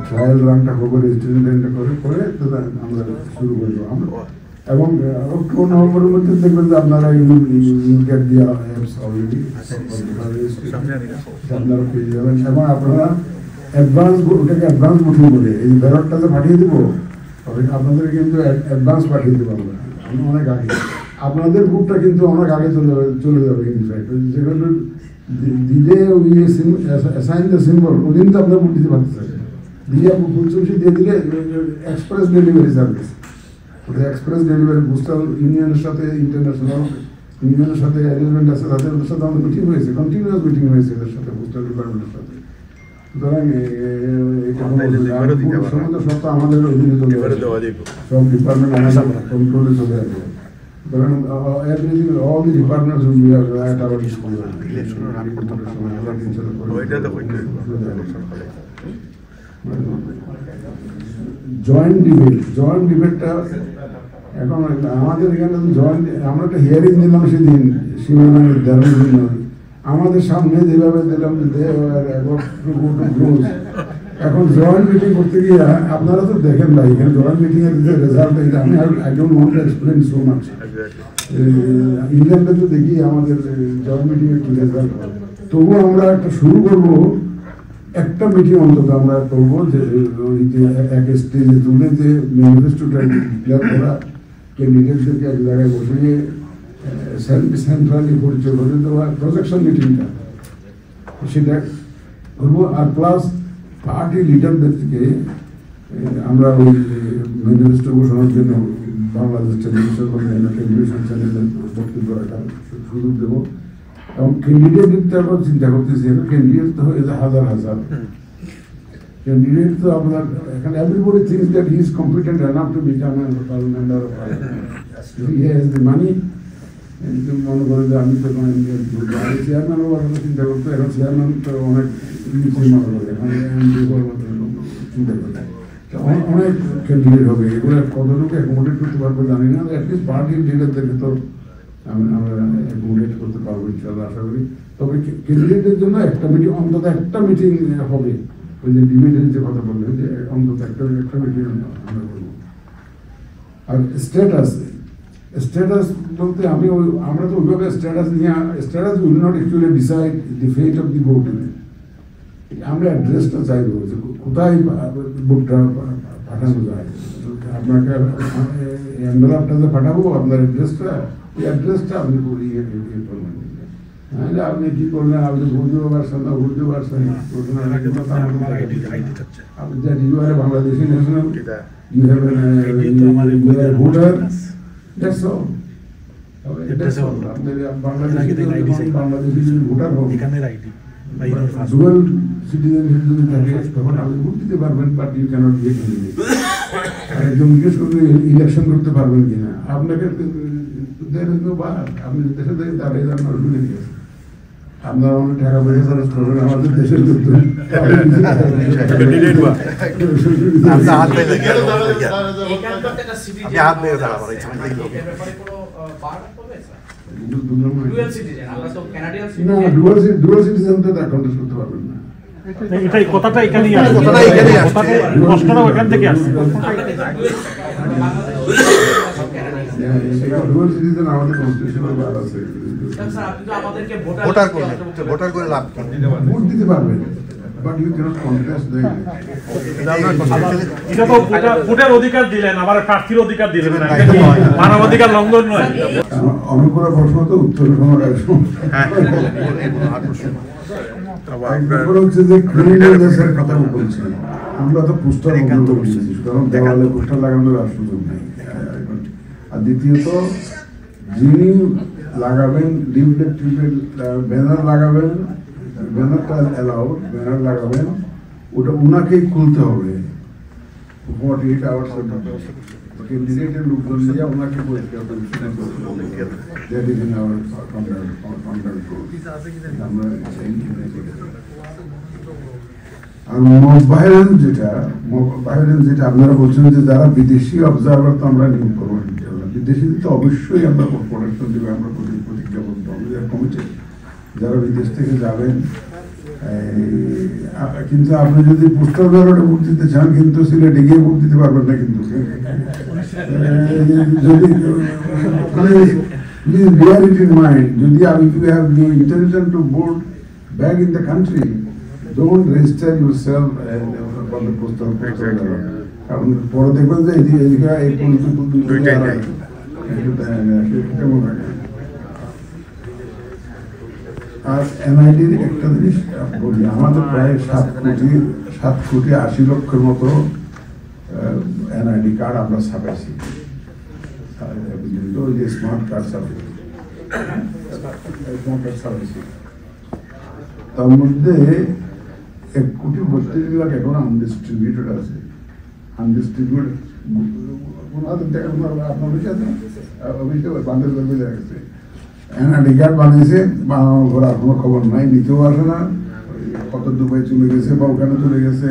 ট্রায়াল রানটা করবো, রেজিস্ট্রেশনটা করে আমরা শুরু করবো আমরা। এবং অক্টোবর নভেম্বরের মধ্যে দেখবেন যে আপনারা গেট দিয়া অ্যাপস অলরেডি আপনারা পেয়ে যাবেন। এবং আপনারা ওটাকে অ্যাডভান্স বুকিং করে এই ব্যালটটা যে পাঠিয়ে দেবো, আপনাদের কিন্তু অ্যাডভান্স পাঠিয়ে দেবো আমরা অনেক আগে। আপনাদের বুকটা কিন্তু অনেক আগে চলে যাবে ইনফ্যাক্ট, যেখানে দিলে ওই অ্যাসাইন দ্য সিম্বল ওদিন তো আপনার বুক দিতে পারতেছে, দিয়ে ফুলচুষি দিয়ে দিলে এক্সপ্রেস ডেলিভারি সার্ভিস, ওটা এক্সপ্রেস ডেলিভারি পোস্টাল ইউনিয়নের সাথে ইন্টারন্যাশনাল ইউনিয়নের সাথে অ্যারেঞ্জমেন্ট আছে, তাদের সাথে আমাদের মিটিং হয়েছে, কন্টিনিউয়াস মিটিং হয়েছে এদের সাথে, পোস্টাল ডিপার্টমেন্টের সাথে। সুতরাং সব তো আমাদের অধীনে চলে আসবে, সব ডিপার্টমেন্ট আমাদের কন্ট্রোলে চলে আসবে। সুতরাং everything all the departments will be at our disposal. Joint ডিবেটটা এখন আমাদের এখানে আমরা একটা হিয়ারিং দিলাম সেদিন সীমানার নির্ধারণের জন্য, আমাদের সামনে যেভাবে দিলাম এখন জয়েন্ট মিটিং করতে গিয়ে আপনারা তো দেখেন ভাই, এখানে জয়েন্ট মিটিং এর যে রেজাল্ট এটা আমি I don't want to explain so much. ইংল্যান্ডে তো দেখি আমাদের জয়েন্ট মিটিং এর কি রেজাল্ট হয়, তবুও আমরা একটা শুরু করবো, একটা মিটিং অন্তত আমরা করবো যে এক স্টেজে তুলে যে ম্যানিফেস্টোটা ডিক্লেয়ার করা, ক্যান্ডিডেটদেরকে এক জায়গায় বসিয়ে সেন্ট্রালি পরিচয় করে দেওয়া, প্রজেকশন মিটিংটা সেটা করবো। আর প্লাস পার্টি লিডারদের থেকে আমরা ওই ম্যানিফেস্টো ঘোষণার জন্য বাংলাদেশ টেলিভিশন টেলিভিশন চ্যানেলের বক্তব্য রাখার সুযোগ দেবো। এবং ক্যান্ডিডেটটা চিন্তা করতেছি, ক্যান্ডিডেট তো হয়ে যায় হাজার হাজার ক্যান্ডিডেট, তো আপনার এখানে everybody thinks that he is competent enough to become a parliamentarian, he has the money. মনে করে যে আমি তো চেয়ারম্যান হওয়ার কথা চিন্তা করতো, এখন চেয়ারম্যান তো অনেক মনে করে, এখন এমপি হওয়ার মতো চিন্তা করে অনেক ক্যান্ডিডেট হবে, এগুলো কতটুকু অ্যাকোমোডেট করতে পারবো জানি না, অ্যাটলিস্ট পার্টির লিডারদেরকে তো আমরা অ্যাকোমোডেট করতে পারবো ইনশাআল্লাহ আশা করি। তবে ক্যান্ডিডেটের জন্য একটা মিটিং, অন্তত একটা মিটিং হবে, ওই যে ডিবেটের যে কথা বললেন যে অন্তত একটা মিটিং আমরা করবো। আর স্ট্যাটাস বলতে আমরা তো ওইভাবে status will not actually decide the fate of the vote, আমরা অ্যাড্রেসটা চাইবো যে কোথায় ভোটটা পাঠানো যায়। আপনাকে এনভেলপটা যে পাঠাবো আপনার অ্যাড্রেসটা, ওই অ্যাড্রেসটা আপনি ইয়ে করবেন, নাহলে আপনি কি করলেন, আপনি ভোট পারছেন না, ভোট পারছেন আপনি যা you are Bangladeshi national, you have voter, that's all. Bangladeshi যদি ভোটার হোক, ডুয়াল সিটিজেনশিপ যদি থাকে, তখন আপনি ভোট দিতে পারবেন, but you cannot be a candidate. আর একজন জিজ্ঞেস করলে ইলেকশন করতে পারবেন কিনা, আপনাকে আপনি দেশে থেকে দাঁড়িয়ে যান, ঢুকে দিয়েছেন, আপনারা অনেক টাকা পয়সা খরচ করবেন আমাদের দেশের জন্য। ডুয়াল সিটিজেন তো কন্টেস্ট করতে পারবেন না, এটাই কথাটা এখানেই আসে, প্রশ্নটা ওখান থেকে আসে। ডুয়াল সিটিজেন আমাদের কনস্টিটিউশনাল বার আছে, ভোট দিতে পারবেন, but you cannot contest the election. এটা তো ভোটের অধিকার দিলেন, আবার প্রার্থীর অধিকার দিলেন না, এটা কি মানবাধিকার লঙ্ঘন নয়? অনুকূলা প্রশ্ন তো উত্তর হচ্ছে যে ক্রিমিনালদের কথা বলছি, আমরা তো পোস্টার করছি, কারণ দেওয়ালে পোস্টার লাগানোর আর সুযোগ নেই। আর দ্বিতীয়ত যিনি লাগাবেন লিফলেট টিফলেট ব্যানার লাগাবেন, ব্যানারটা অ্যালাউড, ব্যানার লাগাবেন, ওটা ওনাকেই খুলতে হবে 48 hours ক্যান্ডিডেটের লোকজন নিয়ে ওনাকে পরিষ্কার পরিচ্ছন্ন করতে হবে। That is in our contract rule. আমরা আর মব ভায়োলেন্স যেটা আপনারা বলছেন যে যারা বিদেশি অবজারভার তো আমরা নিয়োগ করবো, বিদেশিদের তো অবশ্যই আমরা প্রোটেকশন দেবো, আমরা প্রতিজ্ঞাবদ্ধ কমিটি যারা বিদেশ থেকে যাবেন। কিন্তু আপনি যদি পোস্টাল ব্যালটে ভোট দিতে চান কিন্তু সিলেটে গিয়ে ভোট দিতে পারবেন না, কিন্তু যদি bear it in mind, যদি if you have no intention to vote back in the country, don't register yourself for the postal ballot. কারণ পরে দেখবেন যে এদিকে এই আর এনআইডির একটা জিনিস বলি, আমাদের প্রায় 7 কোটি 80 লক্ষের মতো এনআইডি কার্ড আমরা ছাপাইছি, স্মার্ট কার্ড ছাপাইছি। তার মধ্যে 1,32,00,000 এখন আনডিস্ট্রিবিউটেড আছে। আনডিস্ট্রিবিউটেড বান্ধব গেছে, এনআইডি কার্ড বানিয়েছে, বানানোর পর আর কোনো খবর নাই, নিতেও আসে না, কত দুবাই চলে গেছে বা ওখানে চলে গেছে,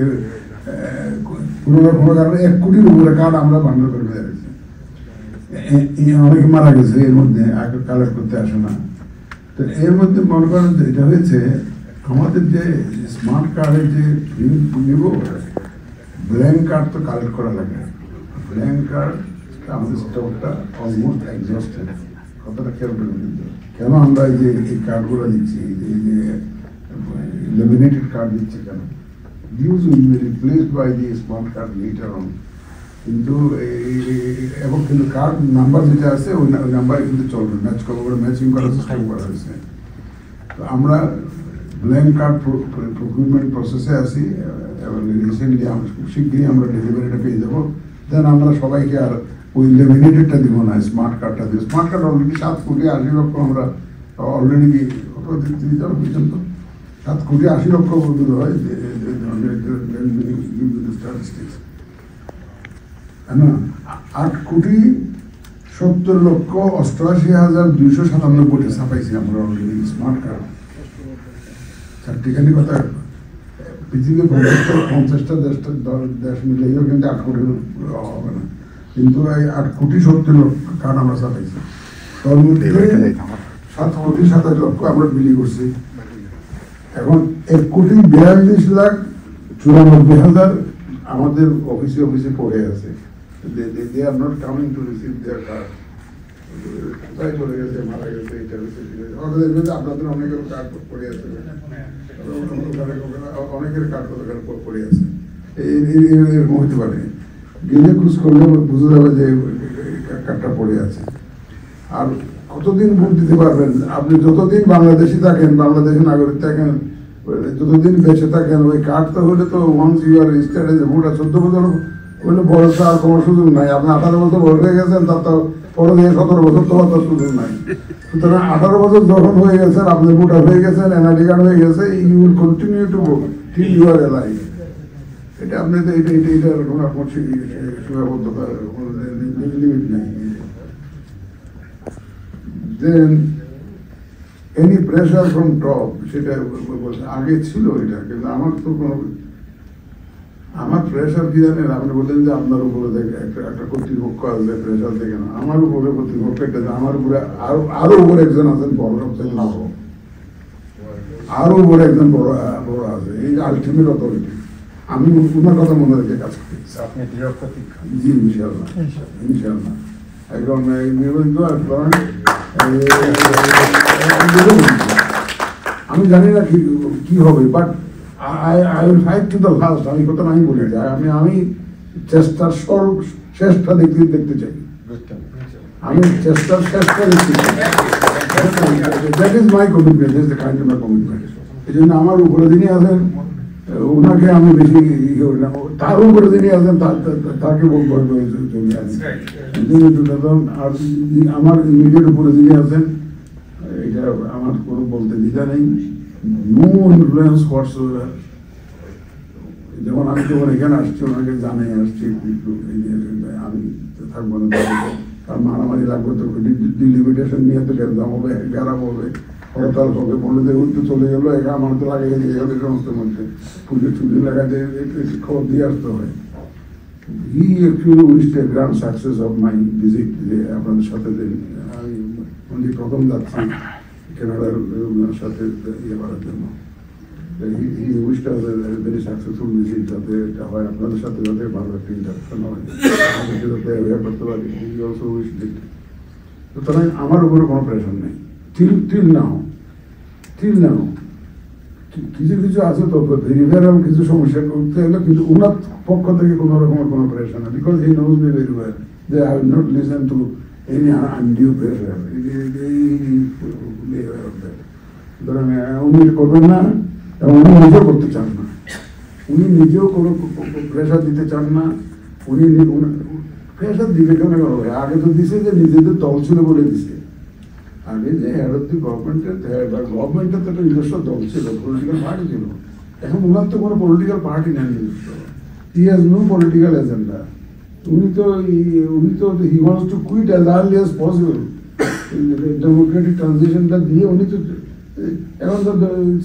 কোনো কারণে 1 কোটির উপরে কার্ড আমরা বান্ডল করে রেখেছি। অনেকে মারা গেছে এর মধ্যে, কালেক্ট করতে আসে না। তো এর মধ্যে মনে করেন যে এটা হয়েছে আমাদের যে স্মার্ট কার্ডের যে নিব, ব্ল্যাঙ্ক কার্ড তো কালেক্ট করা লাগে। ব্ল্যাঙ্ক কার্ড আমাদের স্টকটা অলমোস্ট এক্সস্টেড। কথাটা খেয়াল করবেন কিন্তু কেন আমরা এই যে এই কার্ডগুলো দিচ্ছি, এই যে লেমিনেটেড কার্ড দিচ্ছি কেন? These will be replaced by the smart card later on. কিন্তু এবং কিন্তু কার্ড নাম্বার যেটা আছে ওই নাম্বারে কিন্তু চলবে, ম্যাচ করবো, ম্যাচিং করার সিস্টেম করা হয়েছে। তো আমরা ব্ল্যাঙ্ক কার্ড প্রকিউরমেন্ট প্রসেসে আছি এবং রিসেন্টলি শীঘ্রই আমরা ডেলিভারিটা পেয়ে যাবো। দেন আমরা সবাইকে আর ওই লেমিনেটেডটা দিব না, স্মার্ট কার্ডটা দিব। স্মার্ট কার্ড অলরেডি 7,80,00,000 আমরা অলরেডি পর্যন্ত 7,80,00,000 বন্ধু হয়। 8,70,88,257 কোটি ছাপাইছি আমরা অলরেডি স্মার্ট কার্ড। চারটিখানি কথা, পৃথিবীর 50টা দেশ মিলেও কিন্তু 8 কোটি হবে না, কিন্তু এই 8,70,00,000 কার্ড আমরা ছাপাইছি। তার মধ্যে 7,27,00,000 আমরা বিলি করছি। এখন 1,42,94,000 আমাদের অফিসে পড়ে আছে। They are not coming to receive their card. কোথায় চলে গেছে, মারা গেছে, এটা হয়েছে, আপনাদের অনেকের কার্ড পড়ে আছে, অনেকের কার্ড পড়ে আছে, এরকম হতে পারে। গেলে খোঁজ করলে বুঝে যাবে যে কার্ডটা পড়ে আছে। আর কতদিন ভোট দিতে পারবেন আপনি? যতদিন বাংলাদেশি থাকেন, বাংলাদেশি নাগরিক থাকেন, যতদিন বেঁচে থাকেন, ওই কার্ডটা হলে তো once you are registered as a voter, 14 বছর হলে বয়সটা আর কোনো সুযোগ নাই। আপনি 18 বছর বয়স হয়ে গেছেন, তার তো পরে দিয়ে 17 বছর তো তার সুযোগ নাই। সুতরাং 18 বছর যখন হয়ে গেছেন, আপনি ভোটার হয়ে গেছেন, এনআইডি কার্ড হয়ে গেছে, you will continue to vote till you are alive. এটা আপনি তো এটা এরকম আপনার সীমাবদ্ধতার লিমিট নেই। Then any pressure from top, সেটা আগে ছিল এটা, কিন্তু আমার তো কোনো আমার প্রেশার কি জানেন? আপনি বললেন যে আপনার উপরে একটা কর্তৃপক্ষ আসবে, প্রেশার দেখে না। আমার উপরে কর্তৃপক্ষ একটা, আমার উপরে আরো উপরে একজন আছেন, বড় আরো উপরে একজন বড় আছে, এই আলটিমেট অথরিটি। আমি ওনার কথা মনে রেখে কাজ করি। আপনি দৃঢ় প্রতিজ্ঞা? জি, ইনশাআল্লাহ ইনশাআল্লাহ। এখন নির্বাচিত আমি জানি না কি হবে, but I will fight to the last. আমি কথা নাই বলি আমি চেষ্টার শেষটা দেখতে চাই, আমি চেষ্টার শেষটা দেখতে চাই। That is my commitment, that is the kind of my commitment. এই জন্য আমার উপরে যিনি আছেন ওনাকে আমি বেশি করি না, তার উপরে যিনি আছেন তাকে বলবো চলে আসি। আর আমার ইমিডিয়েট উপরে যিনি আছেন এটা আমার কোনো বলতে দ্বিধা নেই, নো ইনফ্লুয়েন্স হোয়াটসএভার। যেমন আমি যখন এখানে আসছি ওনাকে জানাই আসছি আমি থাকবো না, কারণ মারামারি লাগবে তো, ডিলিমিটেশন নিয়ে তো গেলাম হবে, গেরাম হবে, হরতাল হবে, বন্ধুদের উঠতে চলে গেলো, এখানে আমার তো লাগে গেছে এই সমস্ত মধ্যে পুজো ছুটি লাগাতে খবর দিয়ে আসতে হয়। হি actually wished a grand success of my visit, যে আপনাদের সাথে আমি প্রথম যাচ্ছি কানাডার সাথে ইয়ে করার জন্য। He wished us a very successful visit, যাতে এটা হয় আপনাদের সাথে, যাতে ভালো একটা ইন্টারাকশন হয়, যাতে অ্যাওয়্যার করতে পারি। He also wished it. সুতরাং আমার উপরে কোনো প্রেশার নেই till now। কিছু আছে তো রিভারাল কিছু সমস্যা করতে হলে, কিন্তু ওনার পক্ষ থেকে কোনো রকমের কোনো প্রেশার না, because he knows me very well যে I will not listen to any undue pressure. সুতরাং উনি করবেন না এবং উনি নিজেও করতে চান না, উনি নিজেও কোনো প্রেশার দিতে চান না। উনি প্রেশার দিবে কেন? আগে তো দিছে যে নিজেদের দল ছিল বলে দিছে, আগে যে হেড অফ দি গভর্নমেন্টের গভর্নমেন্টের তো একটা নিজস্ব দল ছিল, পলিটিক্যাল পার্টি ছিল। এখন ওনার তো কোনো পলিটিক্যাল পার্টি নেই নিজস্ব, he has no political agenda. উনি তো he wants to quit as early as possible. Democratic ট্রানজিশনটা দিয়ে উনি তো এখন তো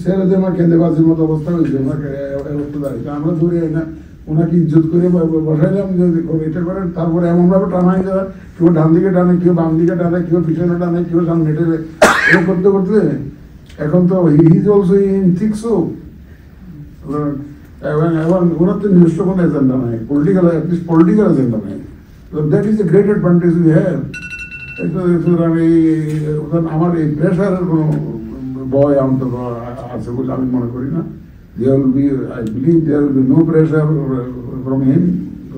ছেড়ে দিয়ে আমার কেঁদেবাজির মতো অবস্থা হয়েছে, ওনাকে অবস্থা দাঁড়িয়েছে। আমরা ধরে না ওনাকে ইজ্জত করে বসাইলাম যে এটা করেন, তারপরে এমনভাবে টানাই যায়, কেউ ডান দিকে টানে, কেউ বাম দিকে টানে, কেউ পিছনে টানে, কেউ সামনে টেনে, এটা করতে করতে এখন তো he is also in thick so. এবং ওনার তো নিজস্ব কোনো এজেন্ডা নাই, পলিটিক্যাল এজেন্ডা নাই। That is a great advantage we have. আমার এই প্রেশারের কোনো ভয় অন্তত আছে বলে আমি মনে করি না। There will be, I believe there will be no pressure from him,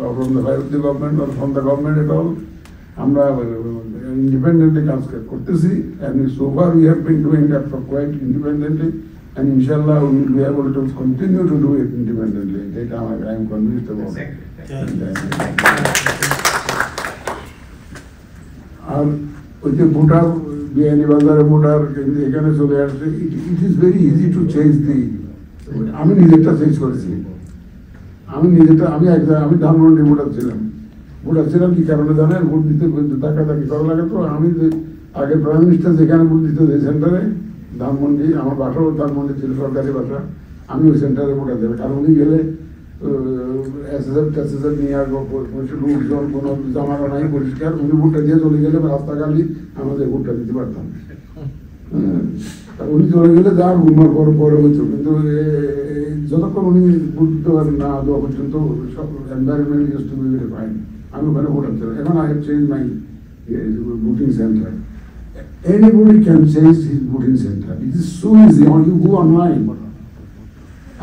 or from the head of the government, or from the government at all. আমরা independently কাজ করতেছি, and so far we have been doing that for quite independently, and inshallah we will be able to continue to do it independently. That I am convinced about it. আর ওই যে voter বিয়ানীবাজারে voter এখানে চলে আসছে, it is very easy to change দি। আমি নিজেরটা change করেছি, আমি ধানমন্ডি ভোটার ছিলাম কি কারণে জানেন? ভোট দিতে তাকাতাকি করা লাগে তো। আমি আগে প্রাইম মিনিস্টার যেখানে ভোট দিতে যে সেন্টারে, ধানমন্ডি, আমার বাসাও ধানমন্ডি ছিল, সরকারি বাসা, আমি ওই সেন্টারে ভোটার দেবে। কারণ উনি গেলে এসএসএফ নিয়ে আসবো, লোকজন কোনো জামানা নাই পরিষ্কার, উনি ভোটটা দিয়ে চলে গেলে রাস্তাঘালি আমাদের ভোটটা দিতে পারতাম। উনি চলে গেলে যা ঘুমার পরে হইতো, কিন্তু যতক্ষণ উনি ভোট না দেওয়া পর্যন্ত সব environment use to be very fine. আমি ওখানে ভোটার ছিলাম। এখন I have change my voting center. Anybody can change his voting center. It is so easy. You go online.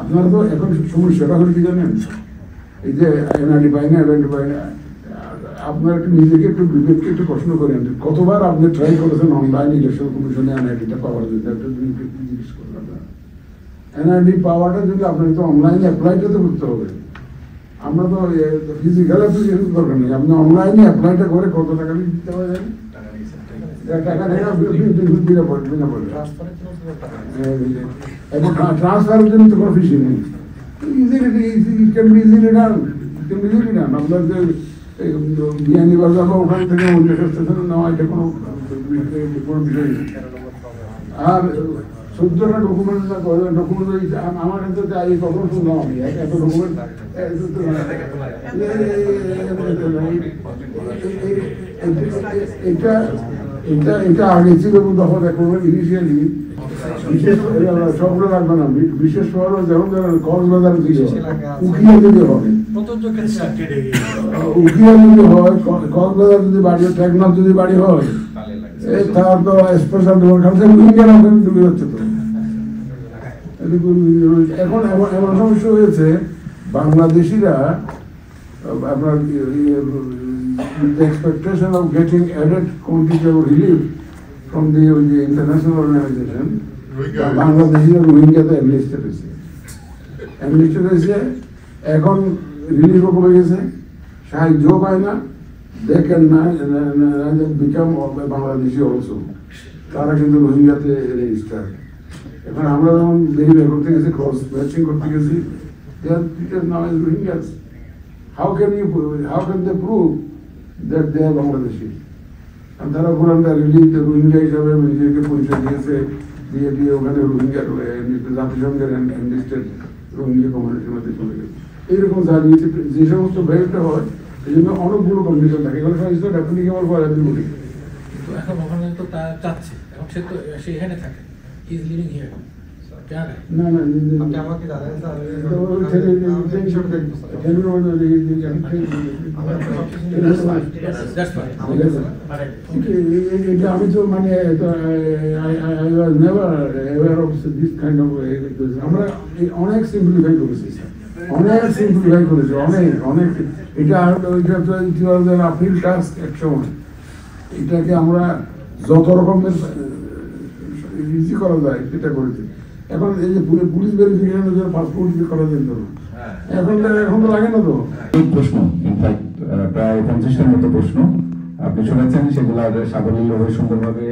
আপনারা তো এখন সমস্যাটা হলে কি জানেন, এই যে এনআইডি পাই না, আপনার একটু নিজেকে একটু বিবেককে একটু প্রশ্ন করেন, কতবার আপনি ট্রাই করেছেন অনলাইন ইলেকশন কমিশনে এনআইডিটা পাওয়ার জন্য? একটা জিজ্ঞেস করলাম, এনআইডি পাওয়াটা যদি আপনাকে তো অনলাইনে অ্যাপ্লাইটা তো করতে হবে। আমরা তো ফিজিক্যাল অ্যাপ্লিকেশন দরকার নেই, আপনি অনলাইনে অ্যাপ্লাইটা করে কত টাকা দিতে পারেন, টাকা বিনা পড়ে এবং ট্রান্সফারের জন্য তো কোনো ফিসি নেই। আপনার যে বিয়ানীবাজার বা ওখান থেকে অন্য স্টেশনে নেওয়া, এটা কোনো বিষয় নেই। আর 14টা ডকুমেন্ট আমার কাছে এই কখনো শুনলাম আমি এত ডকুমেন্ট। এটা আগে ছিল তখন, এখন ইনিশিয়ালি সবগুলো লাগবে না, বিশেষ শহর যেমন কক্সবাজার দিকে উখিয়া যদি হয়, উখিয়া যদি হয়, কক্সবাজার যদি বাড়ি, টেকনাফ যদি বাড়ি হয়, তার তো স্পেশাল ডুবে যাচ্ছে তো। এখন এমন সমস্যা হয়েছে, বাংলাদেশিরা আপনার expectation of getting added quantity of relief from the international organization, বাংলাদেশিরা রোহিঙ্গাতে এনলিস্টেড হয়েছে। এখন রিলিফও কমে গেছে, সাহায্যও পায় না, দেখেন না বিকাম বাংলাদেশি অলসো, তারা কিন্তু রোহিঙ্গাতে রেজিস্টার। এখন আমরা যখন ভেরিফাই করতে গেছি, ক্রস ম্যাচিং করতে গেছি, Rohingyas, how can they prove that they are Bangladeshi? আর তারা পুরানটা রিলিজ রোহিঙ্গা হিসাবে নিজেকে পরিচয় দিয়েছে, দিয়ে ওখানে রোহিঙ্গা জাতিসংঘের এনলিস্টেড রোহিঙ্গা কমিউনিটির মধ্যে চলে গেছে। এইরকম জানিয়েছে যে সমস্ত ভেরিফাই হয়, এই জন্য অনেকগুলো কন্ডিশন থাকে, এগুলো সব অ্যাপ্লিকেবল ফর এভরিবডি। তো এখন ওখানে তো তা চাচ্ছে, এখন সে তো সেখানে থাকে, হি ইজ লিভিং হিয়ার। না না, আমাকে জানেন স্যার, আমি তো মানে আমরা অনেক সিম্পলিফাই করেছি, অনেক এটা আপিল টাস্ক এক সময়, এটাকে আমরা যত রকমের ইজি করা যায় সেটা করেছি। এখন এই যে পুলিশ ভেরিফিকেশনের জন্য পাসপোর্ট করা যেত না, এখন তো লাগে না। তো এই প্রশ্ন ইনফ্যাক্ট প্রায় 50টার মতো প্রশ্ন আপনি শুনেছেন, সেগুলো সাবলীলভাবে সুন্দরভাবে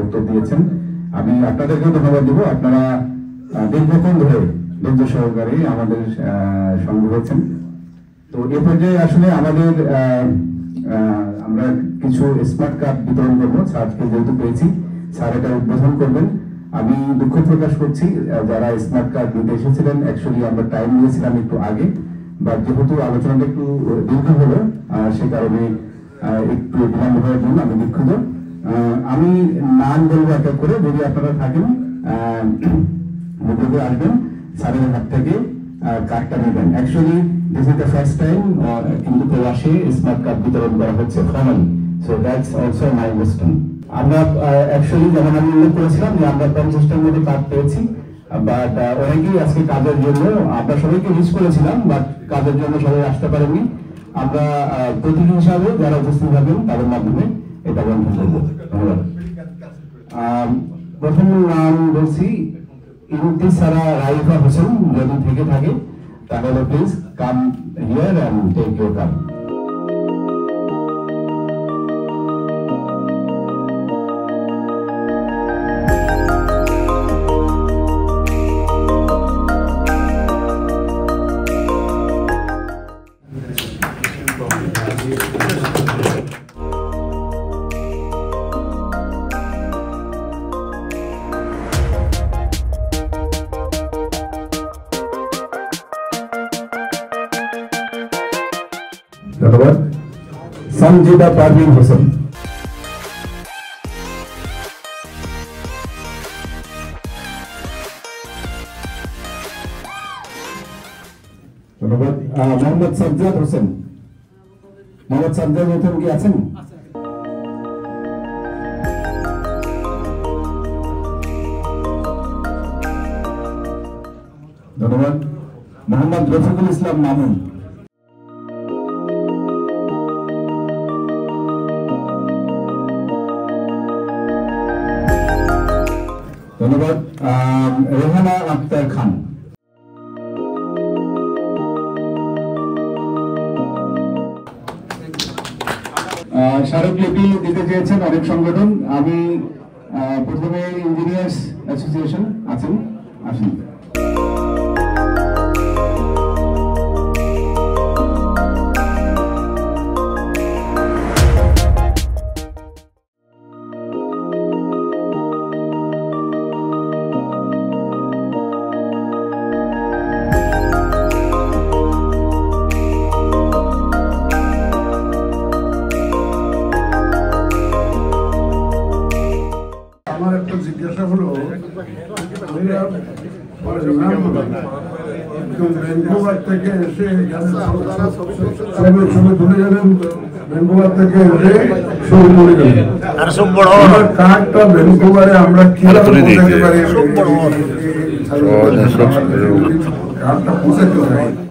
উত্তর দিয়েছেন। আমি আপনাদেরকেও ধন্যবাদ দেবো, আপনারা দীর্ঘক্ষণ ধরে ধৈর্য সহকারে আমাদের সঙ্গে রয়েছেন। তো এ পর্যায়ে আসলে আমাদের আমরা কিছু স্মার্ট কার্ড বিতরণ করবো, স্যারকে যেহেতু পেয়েছি, স্যার এটা উদ্বোধন করবেন। আমি দুঃখ প্রকাশ করছি যারা স্মার্ট কার্ড দিতে এসেছিলেন, অ্যাকচুয়ালি আমরা টাইম নিয়েছিলাম একটু আগে, বা যেহেতু আলোচনাটা একটু দীর্ঘ হলো সে কারণে একটু বিলম্ব হওয়ার জন্য আমি দুঃখিত। আমি নাম বলবো এক এক করে, যদি আপনারা থাকেন মুখে আসবেন, স্যারের হাত থেকে কার্ডটা নেবেন। Actually this is the first time কিন্তু প্রবাসে স্মার্ট কার্ড বিতরণ করা হচ্ছে formally, so that's also my western. আমরা অ্যাকচুয়ালি যেমন আমি উল্লেখ করেছিলাম যে আমরা 50টার মধ্যে কার্ড পেয়েছি, বাট অনেকেই আজকে কাজের জন্য, আমরা সবাইকে মিস করেছিলাম, বাট কাজের জন্য সবাই আসতে পারেনি। আমরা প্রতীক হিসাবে যারা উপস্থিত থাকবেন তাদের মাধ্যমে এটা বন্ধ করব। ধন্যবাদ। প্রথম নাম বলছি ইন্তিসারা রাইফা হোসেন, যদি থেকে থাকে তাহলে please come here and take your card. ধন্যবাদ। সঞ্জিদা পারভিন হোসেন। ধন্যবাদ। মোহাম্মদ সাজ্জাদ হোসেন। মোহাম্মদ সাজ্জাদ হোসেন কি আছেন? ধন্যবাদ। মোহাম্মদ রফিকুল ইসলাম মামুন। ধন্যবাদ। রেহানা আক্তার খান। স্মারকলিপি দিতে চেয়েছেন অনেক সংগঠন। আমি প্রথমে ইঞ্জিনিয়ার্স অ্যাসোসিয়েশন আছেন, আসেন। আমার একটা জিজ্ঞাসা হলো, ভ্যানকুভার থেকে এসে ছবি তুলে গেলেন, ভ্যানকুভার থেকে এসে ছবি তুলে গেলেন, কার্ডটা ভ্যানকুভারে আমরা কিভাবে পারি কার্ডটা পৌঁছাতে হয়